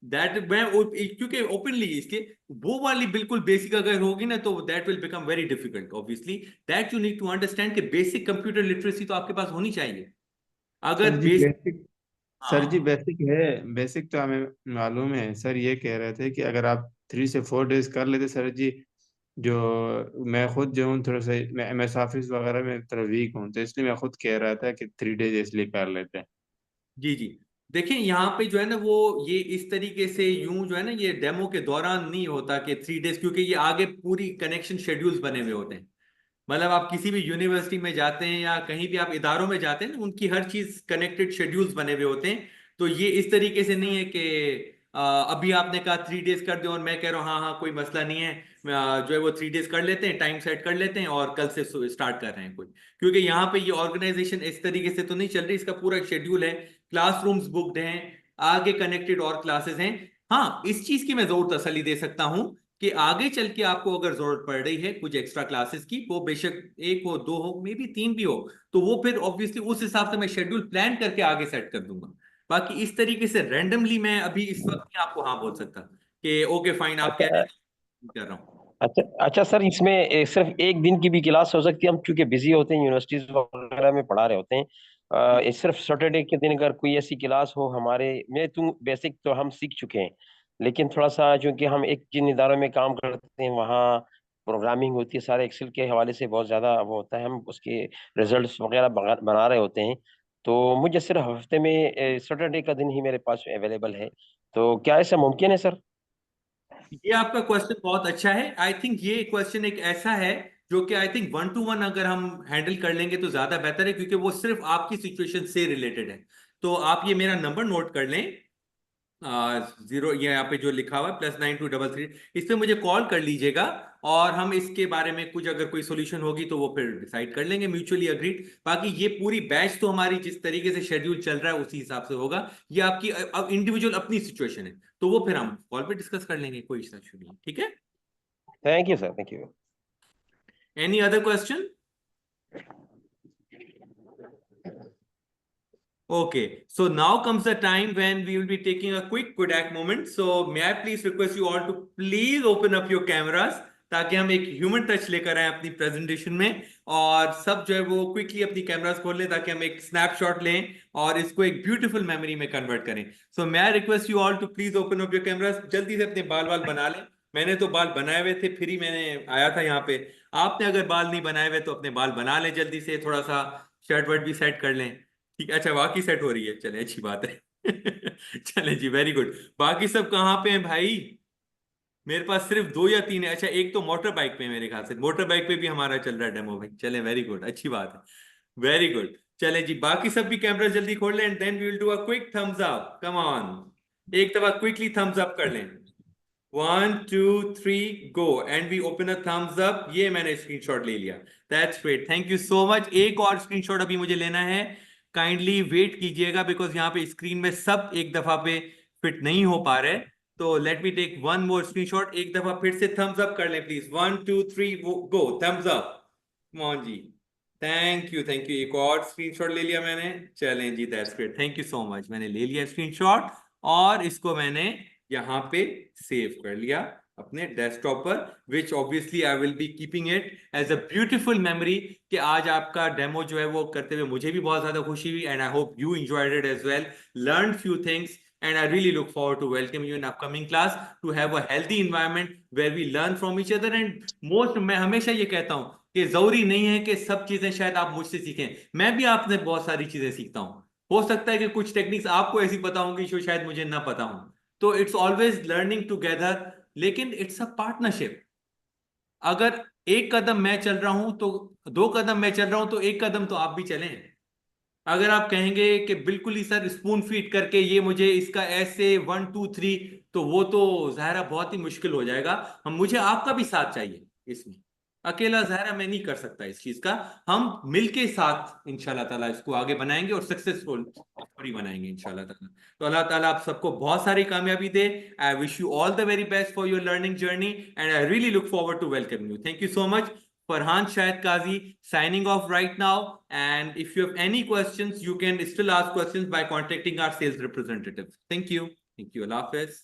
दैट मैं क्योंकि ओपनली इसके वो वाली बिल्कुल बेसिक अगर होगी ना तो that will become very difficult obviously. That you need to understand कि बेसिक कंप्यूटर लिटरेसी तो आपके पास होनी चाहिए। सर अगर जी बेसिक, बेसिक सर जी हाँ बेसिक है, बेसिक तो हमें मालूम है। सर ये कह रहे थे कि अगर आप 3 से 4 डेज कर लेते सर जी, जो मैं खुद जो हूँ थोड़ा सा मैं MS ऑफिस वगैरह में थोड़ा वीक हूँ, तो इसलिए मैं खुद कह रहा था कि 3 डेज इसलिए कर लेते हैं। जी जी। देखिए यहाँ पे जो है ना वो ये इस तरीके से यूं जो है ना ये डेमो के दौरान नहीं होता कि 3 डेज, क्योंकि ये आगे पूरी कनेक्शन शेड्यूल्स बने हुए होते हैं। मतलब आप किसी भी यूनिवर्सिटी में जाते हैं या कहीं भी आप इदारों में जाते हैं ना, उनकी हर चीज कनेक्टेड शेड्यूल्स बने हुए होते हैं। तो ये इस तरीके से नहीं है कि अभी आपने कहा 3 डेज कर दो और मैं कह रहा हूँ हाँ हाँ कोई मसला नहीं है, जो है वो 3 डेज कर लेते हैं, टाइम सेट कर लेते हैं और कल से स्टार्ट कर रहे हैं कोई। क्योंकि यहाँ पे ये ऑर्गेनाइजेशन इस तरीके से तो नहीं चल रही, इसका पूरा एक शेड्यूल है, क्लासरूम्स बुक्ड हैं, आगे कनेक्टेड और क्लासेस हैं। हाँ इस चीज की मैं जरूर तसल्ली दे सकता हूँ कि आगे चल के आपको अगर जरूरत पड़ रही है कुछ एक्स्ट्रा क्लासेस की, वो बेशक 1 हो 2 हो मे बी 3 भी हो, तो वो फिर ऑब्वियसली उस हिसाब से मैं शेड्यूल प्लान करके आगे सेट कर दूंगा। बाकी इस तरीके से रैंडमली मैं अभी इस वक्त नहीं आपको हाँ बोल सकता कि ओके फाइन आप कह रहे अच्छा हैं तो कर रहा हूँ। अच्छा अच्छा सर, इसमें सिर्फ एक दिन की भी क्लास हो सकती है? हम चूंकि बिजी होते हैं, यूनिवर्सिटीज वगैरह में पढ़ा रहे होते हैं, सिर्फ सैटरडे के दिन अगर कोई ऐसी क्लास हो हमारे में, तुम बेसिक तो हम सीख चुके हैं, लेकिन थोड़ा सा चूंकि हम एक जिन इदारों में काम करते हैं वहाँ प्रोग्रामिंग होती है, सारे एक्सेल के हवाले से बहुत ज़्यादा वो होता है, हम उसके रिजल्ट्स वगैरह बना रहे होते हैं। तो मुझे सिर्फ हफ्ते में सैटरडे का दिन ही मेरे पास अवेलेबल है, तो क्या ऐसा मुमकिन है सर? ये आपका क्वेश्चन बहुत अच्छा है। आई थिंक ये क्वेश्चन एक ऐसा है जो कि आई थिंक 1-to-1 अगर हम हैंडल कर लेंगे तो ज्यादा बेहतर है, क्योंकि वो सिर्फ आपकी सिचुएशन से रिलेटेड है। तो आप ये मेरा नंबर नोट कर लें, 0 ये यहाँ पे जो लिखा हुआ है +9233, इस पे मुझे कॉल कर लीजिएगा और हम इसके बारे में कुछ अगर कोई सोल्यूशन होगी तो वो फिर डिसाइड कर लेंगे म्यूचुअली अग्रीड। बाकी ये पूरी बैच तो हमारी जिस तरीके से शेड्यूल चल रहा है उसी हिसाब से होगा। ये आपकी अब इंडिविजुअल अपनी सिचुएशन है, तो वो फिर हम कॉल पे डिस्कस कर लेंगे, कोई इशू नहीं है, ठीक है। Thank you sir, thank you. Any other question? Okay, so now comes the time when we will be taking a quick Kodak moment. So may I please request you all to please open up your cameras ताकि हम एक human touch लेकर आए अपनी presentation में, और सब जो है वो क्विकली अपनी कैमरास खोल लें ताकि हम एक स्नैपशॉट लें और इसको एक ब्यूटीफुल मेमोरी में कन्वर्ट करें। सो मैं request you all to please open up your cameras, जल्दी से अपने बाल वाल बना लें। मैंने तो बाल बनाए हुए थे, फिर ही मैंने आया था यहाँ पे। आपने अगर बाल नहीं बनाए हुए तो अपने बाल बना लें जल्दी से, थोड़ा सा शर्ट वर्ट भी सेट कर लें। ठीक है, अच्छा बाकी सेट हो रही है, चले अच्छी बात है। चले जी, वेरी गुड। बाकी सब कहाँ पे हैं भाई? मेरे पास सिर्फ 2 या 3 है। अच्छा एक तो मोटर बाइक पे है मेरे ख्याल से, मोटर बाइक पे भी हमारा चल रहा है डेमो भाई। चले, वेरी गुड, अच्छी बात है, वेरी गुड। चले जी, बाकी सब भी कैमरा जल्दी खोल लें and then we will do a quick thumbs up. Come on, एक दफा क्विकली थम्स अप कर लें। 1 2 3 go and we open a thumbs up. ये मैंने स्क्रीनशॉट ले लिया, that's great, thank you so much. एक और स्क्रीनशॉट अभी मुझे लेना है, काइंडली वेट कीजिएगा बिकॉज यहाँ पे स्क्रीन में सब एक दफा पे फिट नहीं हो पा रहे। तो let me take one more screenshot. एक दफा फिर से थम्स अप कर लें please. 1 2 3 go, thumbs up, come जी, थैंक यू थैंक यू। एक और स्क्रीनशॉट ले लिया मैंने, चलें जी, that's great, thank you so much. मैंने ले लिया स्क्रीनशॉट और इसको मैंने यहाँ पे सेव कर लिया अपने डेस्कटॉप पर, which obviously I will be keeping it as a beautiful memory कि आज आपका डेमो जो है वो करते हुए मुझे भी बहुत ज्यादा खुशी हुई and I hope you enjoyed it as well, learn few things, and I really look forward to welcome you in upcoming class to have a healthy environment where we learn from each other and most, मैं हमेशा ये कहता हूँ कि जरूरी नहीं है कि सब चीजें शायद आप मुझसे सीखें, मैं भी आपसे बहुत सारी चीजें सीखता हूँ। हो सकता है कि कुछ टेक्निक्स आपको ऐसी पता होंगी जो शायद मुझे ना पता हो, तो इट्स ऑलवेज लर्निंग टुगेदर, लेकिन इट्स अ पार्टनरशिप। अगर एक कदम मैं चल रहा हूं तो 2 कदम मैं चल रहा हूं तो 1 कदम तो आप भी चलें। अगर आप कहेंगे कि बिल्कुल ही सर स्पून फीड करके ये मुझे इसका ऐसे 1 2 3, तो वो तो ज़ाहिरा बहुत ही मुश्किल हो जाएगा। हम, मुझे आपका भी साथ चाहिए इसमें, अकेला ज़ाहिरा मैं नहीं कर सकता इस चीज का। हम मिलके साथ इंशाल्लाह ताला इसको आगे बनाएंगे और सक्सेसफुल पूरी बनाएंगे इंशाल्लाह ताला। तो अल्लाह ताला आप सबको बहुत सारी कामयाबी दे। I wish you all the very best for your learning journey and I really look forward to welcome you. Thank you so much. Farhan Shahid Qazi signing off right now. And if you have any questions, you can still ask questions by contacting our sales representatives. Thank you. Thank you. Allah Hafiz.